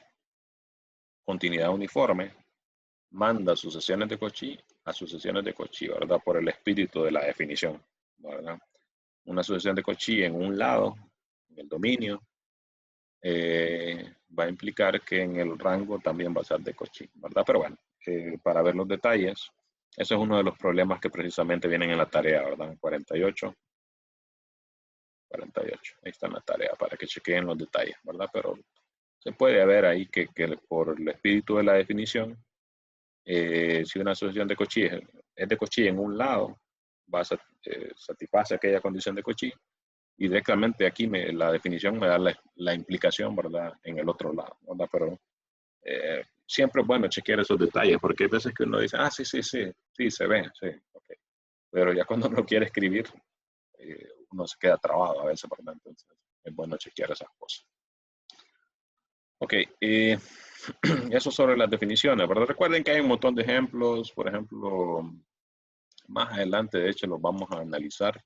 continuidad uniforme manda sucesiones de Cauchy a sucesiones de Cauchy, ¿verdad? Por el espíritu de la definición, ¿verdad? Una sucesión de Cauchy en un lado, en el dominio, va a implicar que en el rango también va a ser de Cauchy, ¿verdad? Pero bueno, para ver los detalles, ese es uno de los problemas que precisamente vienen en la tarea, ¿verdad? 48. Ahí está en la tarea para que chequeen los detalles, ¿verdad? Pero se puede ver ahí que por el espíritu de la definición, si una asociación de Cauchy es de Cauchy en un lado, satisface aquella condición de Cauchy, y directamente aquí la definición me da la implicación, ¿verdad? En el otro lado, ¿verdad? Pero siempre es bueno chequear esos detalles, porque hay veces que uno dice, sí, se ve, sí, ok. Pero ya cuando uno quiere escribir, uno se queda trabado a veces, ¿verdad? Entonces es bueno chequear esas cosas. Ok, eso sobre las definiciones, ¿verdad? Recuerden que hay un montón de ejemplos, por ejemplo, más adelante, de hecho, los vamos a analizar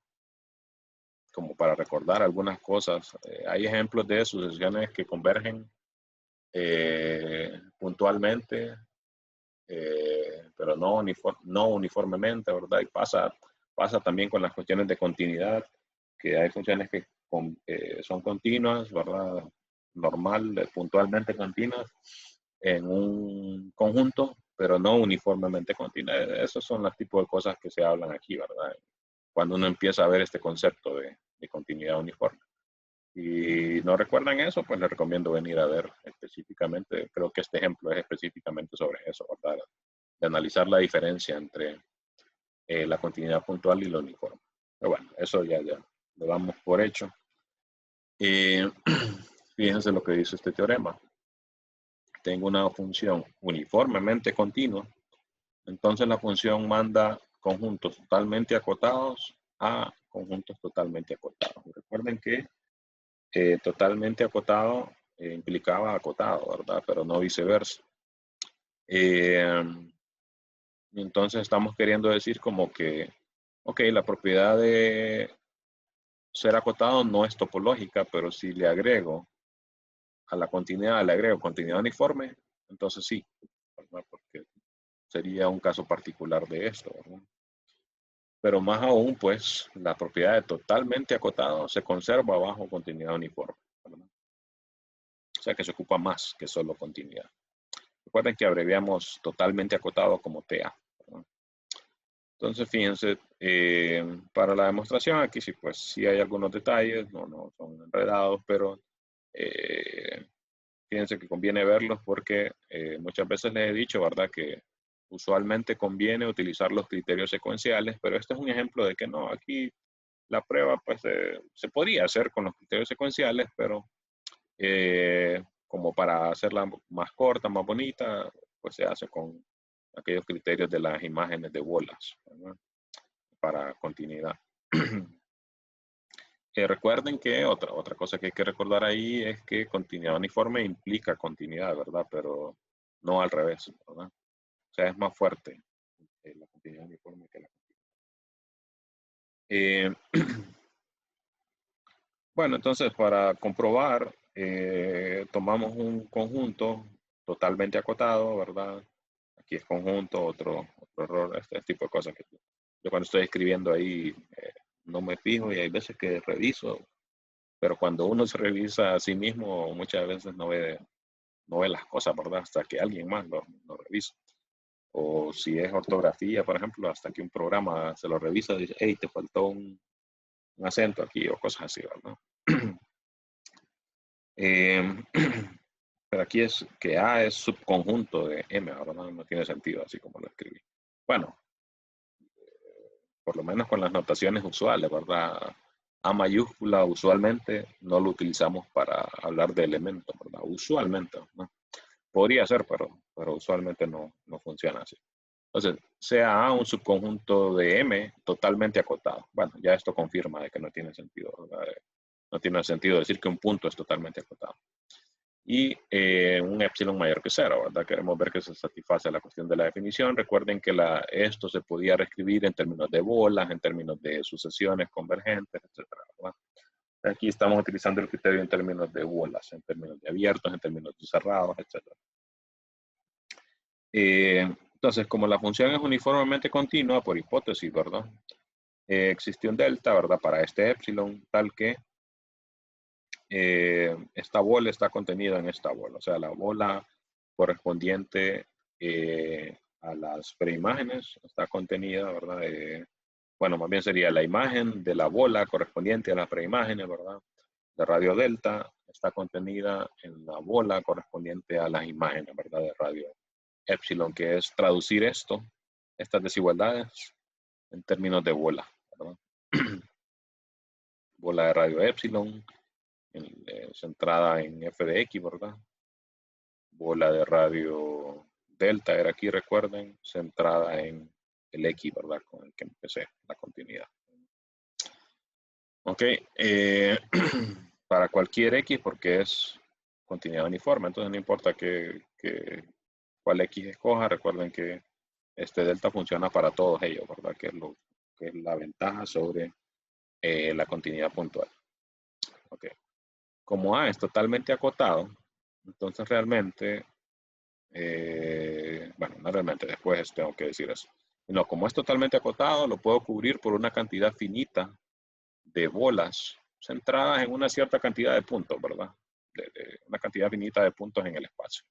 como para recordar algunas cosas. Hay ejemplos de sucesiones que convergen puntualmente, pero no uniformemente, ¿verdad? Y pasa también con las cuestiones de continuidad, que hay funciones que son continuas, ¿verdad? Normal, puntualmente continuas en un conjunto, pero no uniformemente continuas. Esos son los tipos de cosas que se hablan aquí, ¿verdad? Cuando uno empieza a ver este concepto de continuidad uniforme. Y no recuerdan eso, pues les recomiendo venir a ver específicamente, creo que este ejemplo es específicamente sobre eso, ¿verdad? De analizar la diferencia entre la continuidad puntual y lo uniforme. Pero bueno, eso ya lo damos por hecho. Fíjense lo que dice este teorema. Tengo una función uniformemente continua, entonces la función manda conjuntos totalmente acotados a conjuntos totalmente acotados. Recuerden que totalmente acotado implicaba acotado, ¿verdad? Pero no viceversa. Entonces estamos queriendo decir como que, ok, la propiedad de ser acotado no es topológica, pero si le agrego a la continuidad, le agrego continuidad uniforme, entonces sí, ¿verdad? Porque sería un caso particular de esto, ¿verdad? Pero más aún, pues, la propiedad de totalmente acotado se conserva bajo continuidad uniforme, ¿verdad? O sea que se ocupa más que solo continuidad. Recuerden que abreviamos totalmente acotado como TA, ¿verdad? Entonces, fíjense, para la demostración aquí sí, pues sí hay algunos detalles, no son enredados, pero fíjense que conviene verlos porque muchas veces les he dicho, ¿verdad? Que usualmente conviene utilizar los criterios secuenciales, pero este es un ejemplo de que no, aquí la prueba pues se podría hacer con los criterios secuenciales, pero como para hacerla más corta, más bonita, pues se hace con aquellos criterios de las imágenes de bolas, ¿verdad? Para continuidad. Recuerden que otra cosa que hay que recordar ahí es que continuidad uniforme implica continuidad, ¿verdad? Pero no al revés, ¿verdad? O sea, es más fuerte la continuidad uniforme que la continuidad. Bueno, entonces para comprobar, tomamos un conjunto totalmente acotado, ¿verdad? Aquí es conjunto, otro error, este tipo de cosas que yo cuando estoy escribiendo ahí no me fijo y hay veces que reviso, pero cuando uno se revisa a sí mismo, muchas veces no ve las cosas, ¿verdad? Hasta que alguien más lo revisa. O si es ortografía, por ejemplo, hasta que un programa se lo revisa y dice, hey, te faltó un acento aquí o cosas así, ¿verdad? Pero aquí es que A es subconjunto de M, ahora no tiene sentido así como lo escribí. Bueno, por lo menos con las notaciones usuales, ¿verdad? A mayúscula usualmente no lo utilizamos para hablar de elementos, ¿verdad? Usualmente, ¿no? Podría ser, pero usualmente no funciona así. Entonces, sea A un subconjunto de M totalmente acotado. Bueno, ya esto confirma de que no tiene sentido, ¿verdad? No tiene sentido decir que un punto es totalmente acotado. Y un epsilon mayor que cero, ¿verdad? Queremos ver que se satisface la cuestión de la definición. Recuerden que esto se podía reescribir en términos de bolas, en términos de sucesiones convergentes, etcétera, ¿verdad? Aquí estamos utilizando el criterio en términos de bolas, en términos de abiertos, en términos de cerrados, etcétera. Entonces, como la función es uniformemente continua, por hipótesis, ¿verdad? Existe un delta, ¿verdad? Para este epsilon, tal que esta bola está contenida en esta bola. O sea, la bola correspondiente a las preimágenes está contenida, ¿verdad? Bueno, más bien sería la imagen de la bola correspondiente a las preimágenes, ¿verdad? De radio delta está contenida en la bola correspondiente a las imágenes, ¿verdad? De radio epsilon, que es traducir estas desigualdades, en términos de bola, ¿verdad? Bola de radio epsilon, centrada en f de x, ¿verdad? Bola de radio delta era aquí, recuerden, centrada en el x, ¿verdad? Con el que empecé la continuidad. Ok, para cualquier x, porque es continuidad uniforme, entonces no importa cuál x escoja, recuerden que este delta funciona para todos ellos, ¿verdad? Que es la ventaja sobre la continuidad puntual. Ok. Como A es totalmente acotado, entonces realmente, bueno, no realmente, después tengo que decir eso. No, como es totalmente acotado, lo puedo cubrir por una cantidad finita de bolas centradas en una cierta cantidad de puntos, ¿verdad? Una cantidad finita de puntos en el espacio,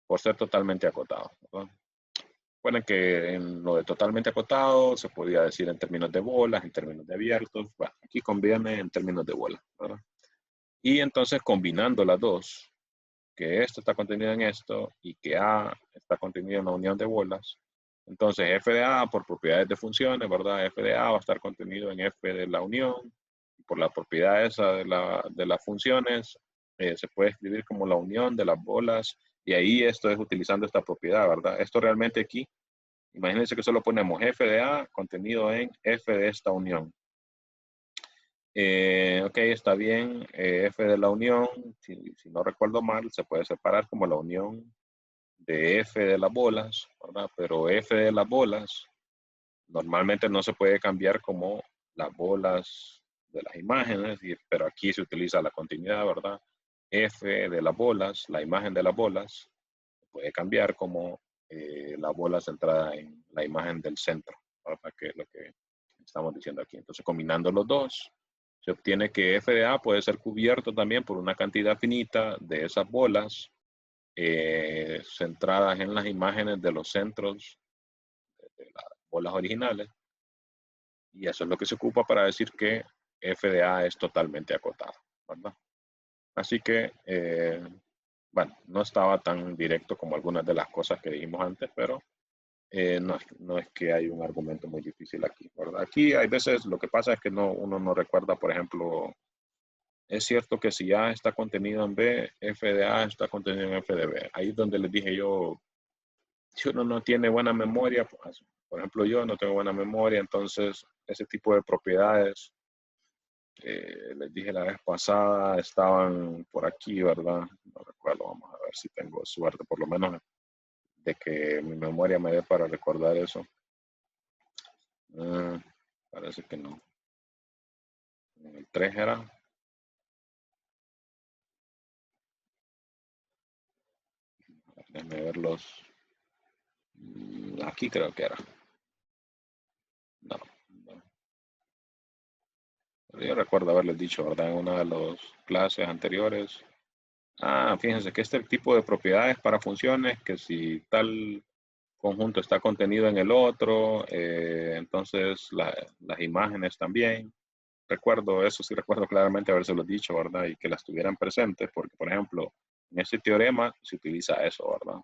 por ser totalmente acotado, ¿verdad? Recuerden que en lo de totalmente acotado se podía decir en términos de bolas, en términos de abiertos. Bueno, aquí conviene en términos de bolas, ¿verdad? Y entonces combinando las dos, que esto está contenido en esto y que A está contenido en la unión de bolas, entonces f de A por propiedades de funciones, ¿verdad? F de A va a estar contenido en f de la unión. Por la propiedad esa de las funciones, se puede escribir como la unión de las bolas. Y ahí esto es utilizando esta propiedad, ¿verdad? Esto realmente aquí, imagínense que solo ponemos f de A contenido en f de esta unión. Ok, está bien. F de la unión, si no recuerdo mal, se puede separar como la unión de F de las bolas, ¿verdad? Pero F de las bolas normalmente no se puede cambiar como las bolas de las imágenes, pero aquí se utiliza la continuidad, ¿verdad? F de las bolas, la imagen de las bolas, se puede cambiar como la bola centrada en la imagen del centro, ¿verdad? Que es lo que estamos diciendo aquí. Entonces, combinando los dos, se obtiene que f de A puede ser cubierto también por una cantidad finita de esas bolas centradas en las imágenes de los centros de las bolas originales. Y eso es lo que se ocupa para decir que f de A es totalmente acotado, ¿verdad? Así que, bueno, no estaba tan directo como algunas de las cosas que dijimos antes, pero No, no es que hay un argumento muy difícil aquí, ¿verdad? Aquí hay veces lo que pasa es que uno no recuerda, por ejemplo, es cierto que si A está contenido en B, F de A está contenido en F de B. Ahí es donde les dije yo, si uno no tiene buena memoria, pues, por ejemplo yo no tengo buena memoria, entonces ese tipo de propiedades, les dije la vez pasada, estaban por aquí, ¿verdad? No recuerdo, vamos a ver si tengo suerte, por lo menos de que mi memoria me dé para recordar eso. Parece que no. En el 3 era. Déjenme verlos. Aquí creo que era. No, no. Pero yo recuerdo haberles dicho, ¿verdad? En una de las clases anteriores. Fíjense que este tipo de propiedades para funciones, que si tal conjunto está contenido en el otro, entonces las imágenes también. Recuerdo eso, sí recuerdo claramente habérselos dicho, ¿verdad? Y que las tuvieran presentes, porque, por ejemplo, en este teorema se utiliza eso, ¿verdad?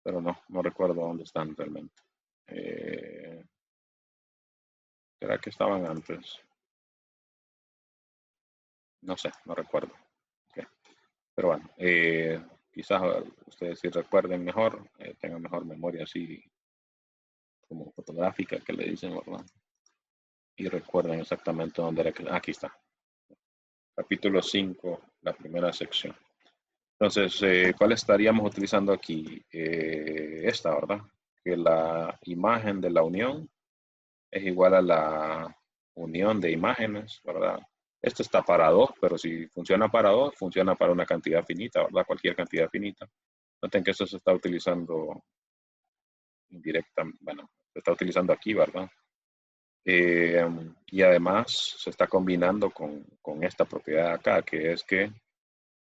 Pero no recuerdo dónde están realmente. ¿Será que estaban antes? No sé, no recuerdo. Okay. Pero bueno, quizás ustedes sí recuerden mejor, tengan mejor memoria así como fotográfica que le dicen, ¿verdad? Y recuerden exactamente dónde era que... Aquí está. Capítulo 5, la primera sección. Entonces, ¿cuál estaríamos utilizando aquí? Esta, ¿verdad? Que la imagen de la unión es igual a la unión de imágenes, ¿verdad? Esto está para 2, pero si funciona para 2, funciona para una cantidad finita, ¿verdad? Cualquier cantidad finita. Noten que eso se está utilizando indirecta, bueno, se está utilizando aquí, ¿verdad? Y además se está combinando con esta propiedad acá, que es que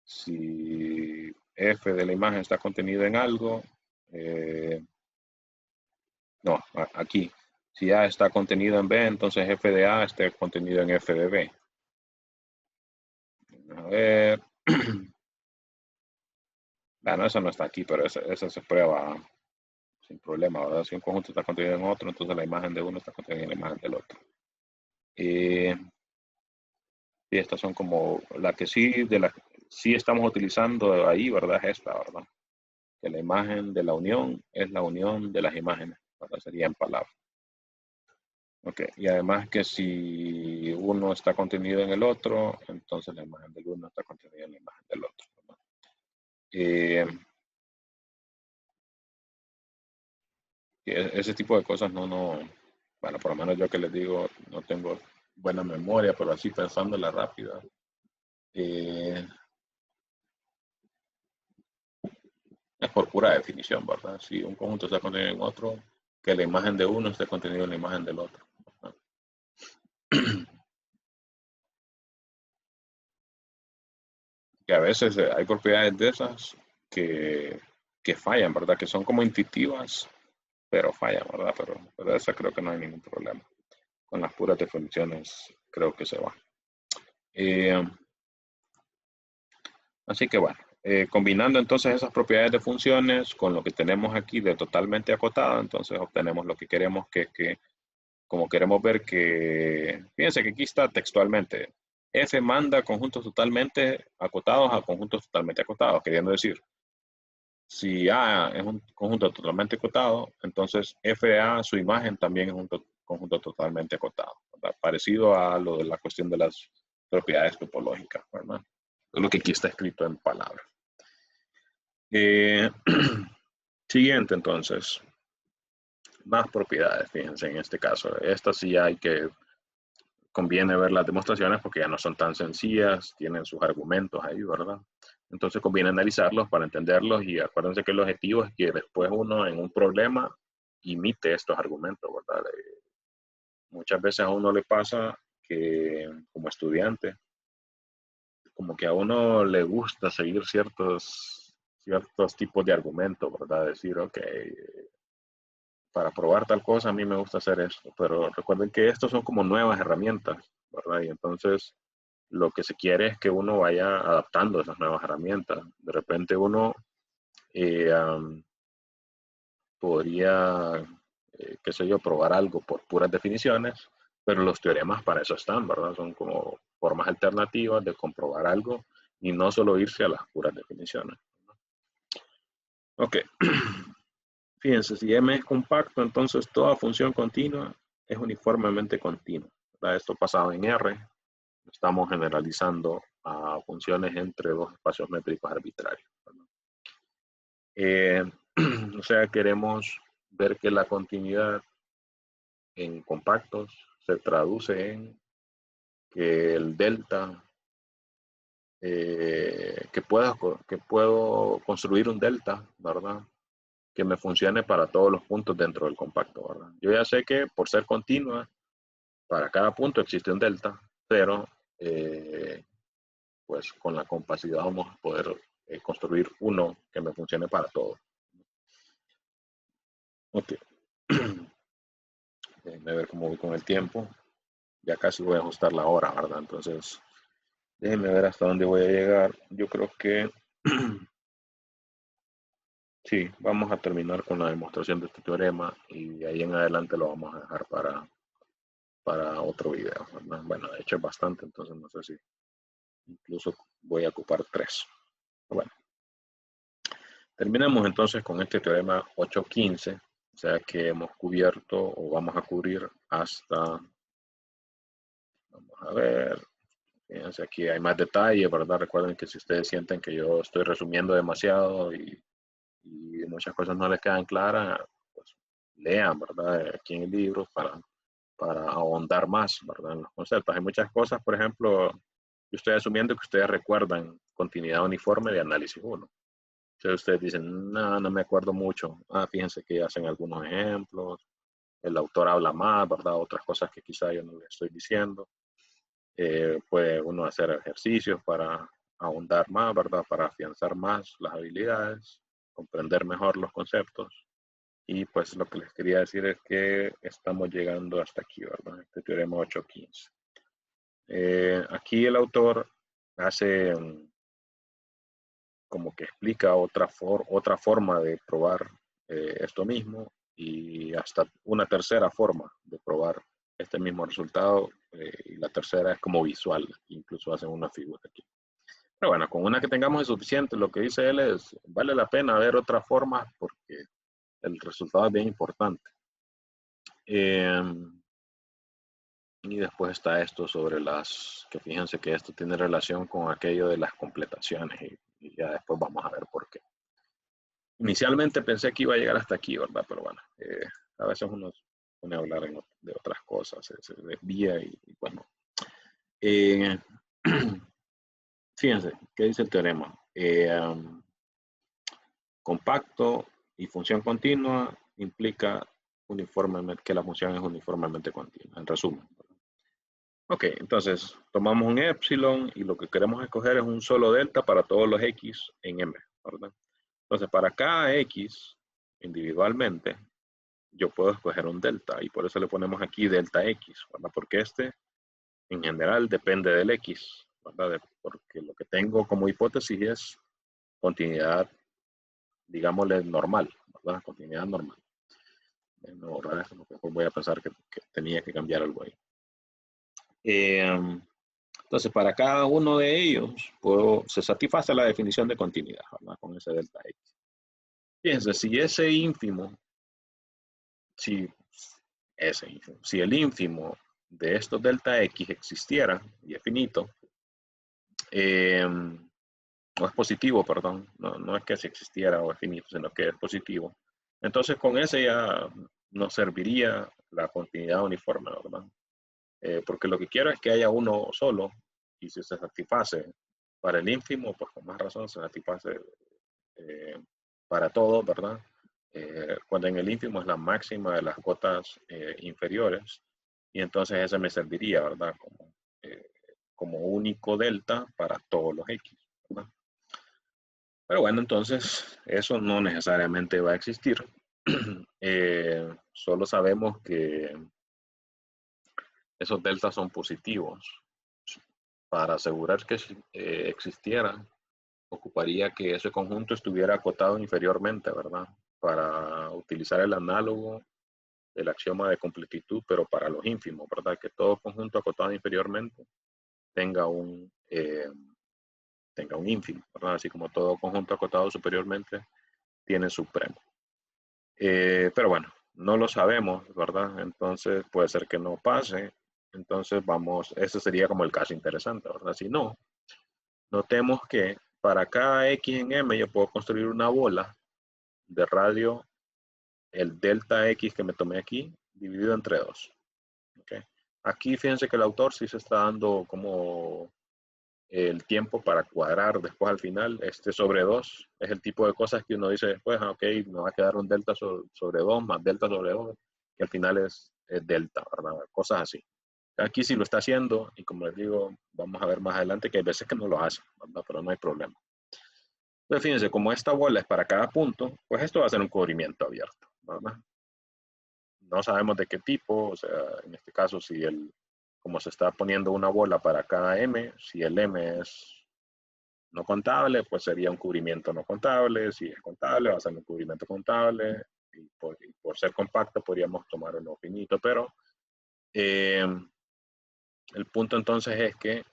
si f de la imagen está contenido en algo, no, aquí, si A está contenido en B, entonces f de A está contenido en f de B. A ver, bueno, eso no está aquí, pero esa se prueba sin problema, ¿verdad? Si un conjunto está contenido en otro, entonces la imagen de uno está contenida en la imagen del otro. Y estas son como la que sí estamos utilizando ahí, ¿verdad? Es esta, ¿verdad? Que la imagen de la unión es la unión de las imágenes, ¿verdad? Sería en palabras. Ok, y además que si uno está contenido en el otro, entonces la imagen del uno está contenida en la imagen del otro, ¿verdad? Ese tipo de cosas bueno, por lo menos yo que les digo, no tengo buena memoria, pero así pensando en la rápida. Es por pura definición, ¿verdad? Si un conjunto está contenido en otro, que la imagen de uno esté contenida en la imagen del otro, ¿verdad? Que a veces hay propiedades de esas que fallan, ¿verdad? Que son como intuitivas, pero fallan, ¿verdad? Pero esa creo que no hay ningún problema. Con las puras definiciones creo que se va. Eh, Así que bueno, combinando entonces esas propiedades de funciones con lo que tenemos aquí de totalmente acotado, entonces obtenemos lo que queremos que como queremos ver que, fíjense que aquí está textualmente, F manda conjuntos totalmente acotados a conjuntos totalmente acotados, queriendo decir, si A es un conjunto totalmente acotado, entonces F de A, su imagen también es un conjunto totalmente acotado, ¿verdad? Parecido a lo de la cuestión de las propiedades topológicas, ¿verdad? Lo que aquí está escrito en palabras. Siguiente, entonces, más propiedades, fíjense en este caso. Estas sí hay que, conviene ver las demostraciones porque ya no son tan sencillas, tienen sus argumentos ahí, ¿verdad? Entonces conviene analizarlos para entenderlos y acuérdense que el objetivo es que después uno en un problema imite estos argumentos, ¿verdad? Muchas veces a uno le pasa que como estudiante, como que a uno le gusta seguir ciertos tipos de argumentos, ¿verdad? Decir, ok, para probar tal cosa a mí me gusta hacer esto, pero recuerden que estos son como nuevas herramientas, ¿verdad? Y entonces lo que se quiere es que uno vaya adaptando esas nuevas herramientas. De repente uno, eh, um, podría, qué sé yo, probar algo por puras definiciones, pero los teoremas para eso están, ¿verdad? Son como formas alternativas de comprobar algo y no solo irse a las puras definiciones. Ok, fíjense, si M es compacto, entonces toda función continua es uniformemente continua, ¿verdad? Esto pasado en R, estamos generalizando a funciones entre dos espacios métricos arbitrarios, ¿verdad? O sea, queremos ver que la continuidad en compactos se traduce en que el delta, que puedo construir un delta, ¿verdad? Que me funcione para todos los puntos dentro del compacto, ¿verdad? Yo ya sé que por ser continua, para cada punto existe un delta, pero pues con la compacidad vamos a poder construir uno que me funcione para todo. Ok. Déjenme ver cómo voy con el tiempo. Ya casi voy a ajustar la hora, ¿verdad? Entonces, déjenme ver hasta dónde voy a llegar. Yo creo que sí, vamos a terminar con la demostración de este teorema y de ahí en adelante lo vamos a dejar para otro video, ¿verdad? Bueno, de hecho es bastante, entonces no sé si incluso voy a ocupar 3. Bueno, terminamos entonces con este teorema 8.15, o sea que hemos cubierto o vamos a cubrir hasta, vamos a ver, fíjense aquí hay más detalle, ¿verdad? Recuerden que si ustedes sienten que yo estoy resumiendo demasiado y muchas cosas no les quedan claras, pues lean, ¿verdad? Aquí en el libro para ahondar más, ¿verdad? En los conceptos. Hay muchas cosas, por ejemplo, yo estoy asumiendo que ustedes recuerdan continuidad uniforme de análisis 1. Entonces ustedes dicen, no, no me acuerdo mucho. Ah, fíjense que hacen algunos ejemplos, el autor habla más, ¿verdad? Otras cosas que quizá yo no le estoy diciendo. Puede uno hacer ejercicios para ahondar más, ¿verdad? Para afianzar más las habilidades, comprender mejor los conceptos. Y pues lo que les quería decir es que estamos llegando hasta aquí, ¿verdad? Este teorema 8.15. Aquí el autor hace como que explica otra forma de probar esto mismo y hasta una tercera forma de probar este mismo resultado. Y la tercera es como visual, incluso hacen una figura aquí. Pero bueno, con una que tengamos es suficiente. Lo que dice él es, vale la pena ver otras formas porque el resultado es bien importante. Y después está esto sobre que fíjense que esto tiene relación con aquello de las completaciones y ya después vamos a ver por qué. Inicialmente pensé que iba a llegar hasta aquí, ¿verdad? Pero bueno, a veces uno pone a hablar de otras cosas, se desvía y bueno. Fíjense, ¿qué dice el teorema? Compacto y función continua implica uniformemente que la función es uniformemente continua, en resumen. Ok, entonces tomamos un epsilon y lo que queremos escoger es un solo delta para todos los x en M, ¿verdad? Entonces, para cada x individualmente, yo puedo escoger un delta y por eso le ponemos aquí delta x, ¿verdad? Porque este en general depende del x, ¿verdad? Porque lo que tengo como hipótesis es continuidad, digámosle normal, ¿verdad? Continuidad normal. No borrar esto porque después voy a pensar que tenía que cambiar algo ahí. Entonces, para cada uno de ellos se satisface la definición de continuidad, ¿verdad? Con ese delta x. Fíjense, si ese ínfimo, si el ínfimo de estos delta x existiera y es finito, no es positivo, perdón, no es que si existiera o es finito, sino que es positivo. Entonces con ese ya nos serviría la continuidad uniforme, ¿verdad? Porque lo que quiero es que haya uno solo y si se satisface para el ínfimo, pues con más razón se satisface para todo, ¿verdad? Cuando en el ínfimo es la máxima de las cotas inferiores y entonces ese me serviría, ¿verdad? Como único delta para todos los x, ¿verdad? Pero bueno, entonces eso no necesariamente va a existir. Solo sabemos que esos deltas son positivos. Para asegurar que existieran, ocuparía que ese conjunto estuviera acotado inferiormente, ¿verdad? para utilizar el análogo del axioma de completitud, pero para los ínfimos, ¿verdad? Que todo conjunto acotado inferiormente tenga un ínfimo, ¿verdad? Así como todo conjunto acotado superiormente tiene supremo. Pero bueno, no lo sabemos, ¿verdad? Entonces puede ser que no pase. Entonces ese sería como el caso interesante, ¿verdad? Si no, notemos que para cada X en M yo puedo construir una bola de radio, el delta X que me tomé aquí, dividido entre 2. ¿Okay? Aquí fíjense que el autor sí se está dando como el tiempo para cuadrar después al final, sobre 2 es el tipo de cosas que uno dice después, ok, me va a quedar un delta sobre 2 más delta sobre 2, que al final es delta, ¿verdad? Cosas así. Aquí sí lo está haciendo y como les digo, vamos a ver más adelante que hay veces que no lo hace, ¿verdad? Pero no hay problema. Entonces fíjense, como esta bola es para cada punto, pues esto va a ser un cubrimiento abierto, ¿verdad? No sabemos de qué tipo, o sea, en este caso como se está poniendo una bola para cada M, si el M es no contable, pues sería un cubrimiento no contable. Si es contable, va a ser un cubrimiento contable. Y por ser compacto, podríamos tomar uno finito. Pero el punto entonces es que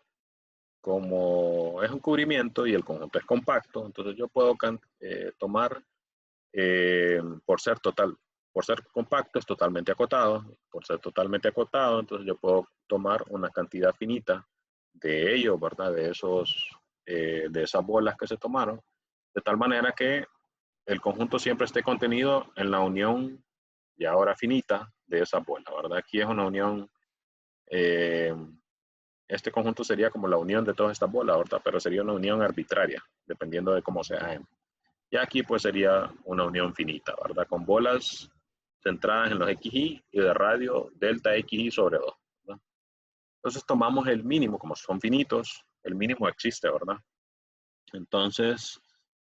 como es un cubrimiento y el conjunto es compacto, entonces yo puedo tomar por ser compacto es totalmente acotado. Por ser totalmente acotado, entonces yo puedo tomar una cantidad finita de ellos, ¿verdad? De esas bolas que se tomaron, de tal manera que el conjunto siempre esté contenido en la unión y ahora finita de esa bola, ¿verdad? Aquí es una unión, este conjunto sería como la unión de todas estas bolas, ¿verdad? Pero sería una unión arbitraria, dependiendo de cómo sea M. Y aquí pues sería una unión finita, ¿verdad? Con bolas centradas en los XY y de radio delta XY sobre 2, ¿verdad? Entonces tomamos el mínimo, como son finitos, el mínimo existe, ¿verdad? Entonces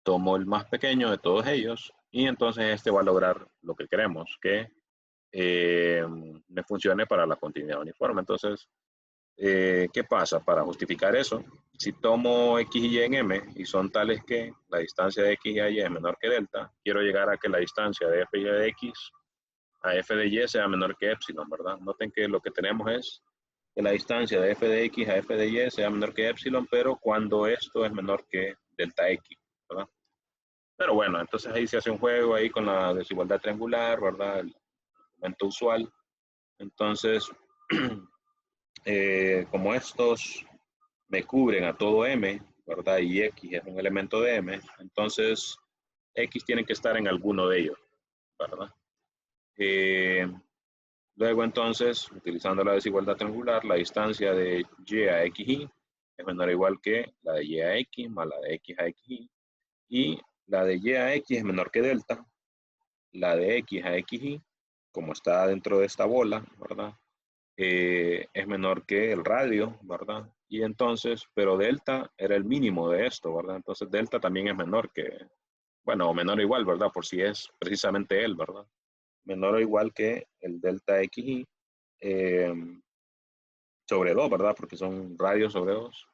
tomo el más pequeño de todos ellos y entonces este va a lograr lo que queremos, que me funcione para la continuidad uniforme. Entonces, ¿qué pasa? Para justificar eso, si tomo X y Y en M y son tales que la distancia de X y Y es menor que delta, quiero llegar a que la distancia de F y de X a F de Y sea menor que epsilon, ¿verdad? Noten que lo que tenemos es que la distancia de F de X a F de Y sea menor que epsilon, pero cuando esto es menor que delta X, ¿verdad? Pero bueno, entonces ahí se hace un juego ahí con la desigualdad triangular, ¿verdad? El momento usual. Entonces, como estos me cubren a todo M, ¿verdad? Y X es un elemento de M, entonces X tiene que estar en alguno de ellos, ¿verdad? Luego entonces, utilizando la desigualdad triangular, la distancia de Y a XY es menor o igual que la de Y a X más la de X a XY. Y la de Y a X es menor que delta. La de X a XY, como está dentro de esta bola, ¿verdad? Es menor que el radio, ¿verdad? Y entonces, pero delta era el mínimo de esto, ¿verdad? Entonces delta también es menor que, bueno, o menor o igual, ¿verdad? Por si es precisamente él, ¿verdad? Menor o igual que el delta XY sobre 2, ¿verdad? Porque son radios sobre 2.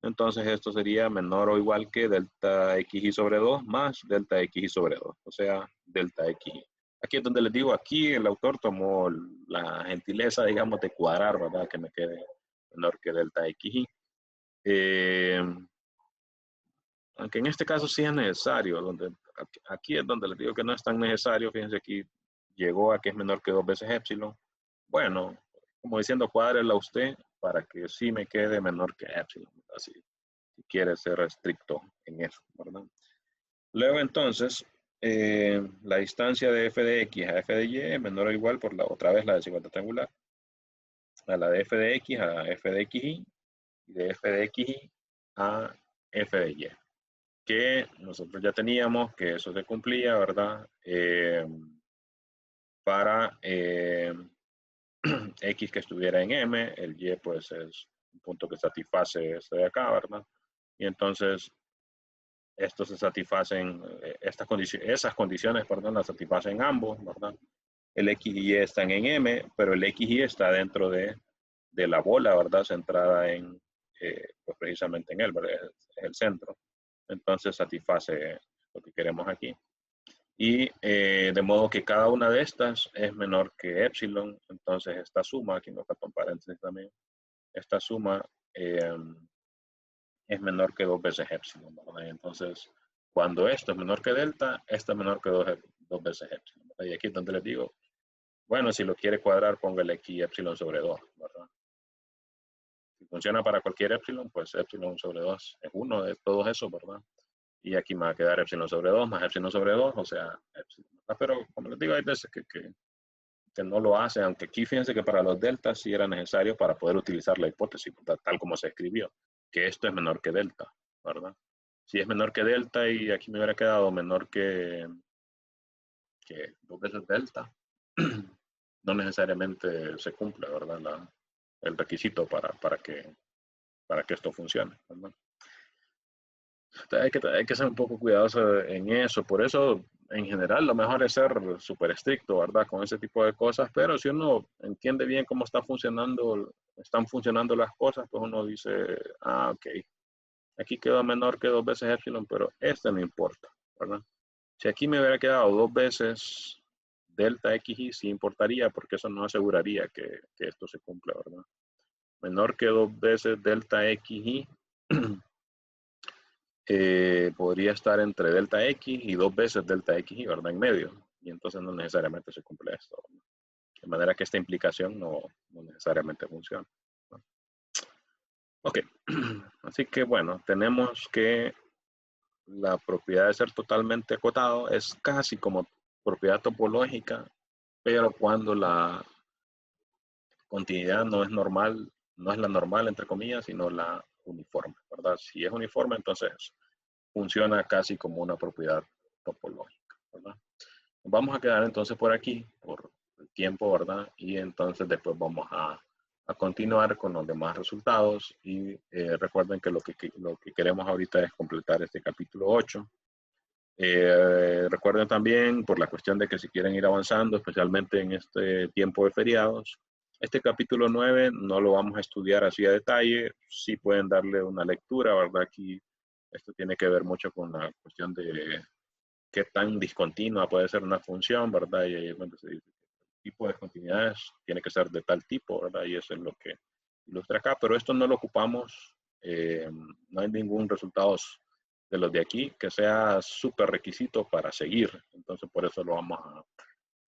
Entonces esto sería menor o igual que delta XY sobre 2 más delta XY sobre 2, o sea, delta XY. Aquí es donde les digo, aquí el autor tomó la gentileza, digamos, de cuadrar, ¿verdad? Que me quede menor que delta XY. Aunque en este caso sí es necesario, aquí es donde les digo que no es tan necesario, fíjense aquí llegó a que es menor que 2 veces epsilon. Bueno, como diciendo, cuádrela usted para que sí me quede menor que epsilon, así, si quiere ser estricto en eso, ¿verdad? Luego entonces, la distancia de f de x a f de y es menor o igual por otra vez la desigualdad triangular, a la de f de x a f de xy y de f de xy a f de y, que nosotros ya teníamos que eso se cumplía, ¿verdad? Para X que estuviera en M, el Y pues es un punto que satisface este de acá, ¿verdad? Y entonces estos se satisfacen, esas condiciones, perdón, las satisfacen ambos, ¿verdad? El X y Y están en M, pero el X y Y está dentro de la bola, ¿verdad? Centrada pues precisamente en él, ¿verdad? Es el centro. Entonces satisface lo que queremos aquí. Y de modo que cada una de estas es menor que epsilon. Entonces esta suma, aquí me falta un paréntesis también, esta suma es menor que 2 veces epsilon, ¿verdad? Entonces, cuando esto es menor que delta, esto es menor que 2 veces epsilon, ¿verdad? Y aquí es donde les digo, bueno, si lo quiere cuadrar, póngale aquí epsilon sobre 2, ¿verdad? Si funciona para cualquier epsilon, pues epsilon sobre 2 es uno de todos esos, ¿verdad? Y aquí me va a quedar epsilon sobre 2 más epsilon sobre 2, o sea, epsilon. Pero como les digo, hay veces que no lo hace, aunque aquí fíjense que para los deltas sí era necesario para poder utilizar la hipótesis, tal como se escribió, que esto es menor que delta, ¿verdad? Si es menor que delta y aquí me hubiera quedado menor que 2 veces delta, no necesariamente se cumple, ¿verdad? El requisito para que esto funcione, ¿verdad? Hay que ser un poco cuidadoso en eso. Por eso, en general, lo mejor es ser súper estricto, ¿verdad? Con ese tipo de cosas. Pero si uno entiende bien cómo están funcionando las cosas, pues uno dice, ah, ok, aquí quedó menor que 2 veces epsilon, pero este no importa, ¿verdad? Si aquí me hubiera quedado 2 veces delta xy, sí importaría, porque eso no aseguraría que esto se cumpla, ¿verdad? Menor que 2 veces delta xy podría estar entre delta x y 2 veces delta xy, ¿verdad? En medio. Y entonces no necesariamente se cumple esto, ¿verdad? De manera que esta implicación no necesariamente funciona, ¿no? Ok, así que bueno, tenemos que la propiedad de ser totalmente acotado es casi como propiedad topológica, pero cuando la continuidad no es normal, no es la normal, entre comillas, sino la uniforme, ¿verdad? Si es uniforme, entonces funciona casi como una propiedad topológica, ¿verdad? Vamos a quedar entonces por aquí, por el tiempo, ¿verdad? Y entonces después vamos a continuar con los demás resultados y recuerden que lo que queremos ahorita es completar este capítulo 8. Recuerden también, por la cuestión de que si quieren ir avanzando, especialmente en este tiempo de feriados, este capítulo 9 no lo vamos a estudiar así a detalle, sí pueden darle una lectura, ¿verdad? Aquí esto tiene que ver mucho con la cuestión de qué tan discontinua puede ser una función, ¿verdad? Y ahí es donde se dice que el tipo de discontinuidades tiene que ser de tal tipo, ¿verdad? Y eso es lo que ilustra acá, pero esto no lo ocupamos, no hay ningún resultado de los de aquí que sea súper requisito para seguir, entonces por eso lo vamos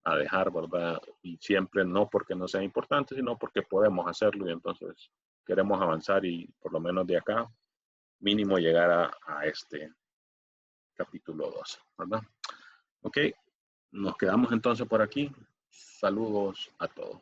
a dejar, ¿verdad? Y siempre no porque no sea importante, sino porque podemos hacerlo y entonces queremos avanzar y por lo menos de acá mínimo llegar a este capítulo 12, ¿verdad? Ok, nos quedamos entonces por aquí. Saludos a todos.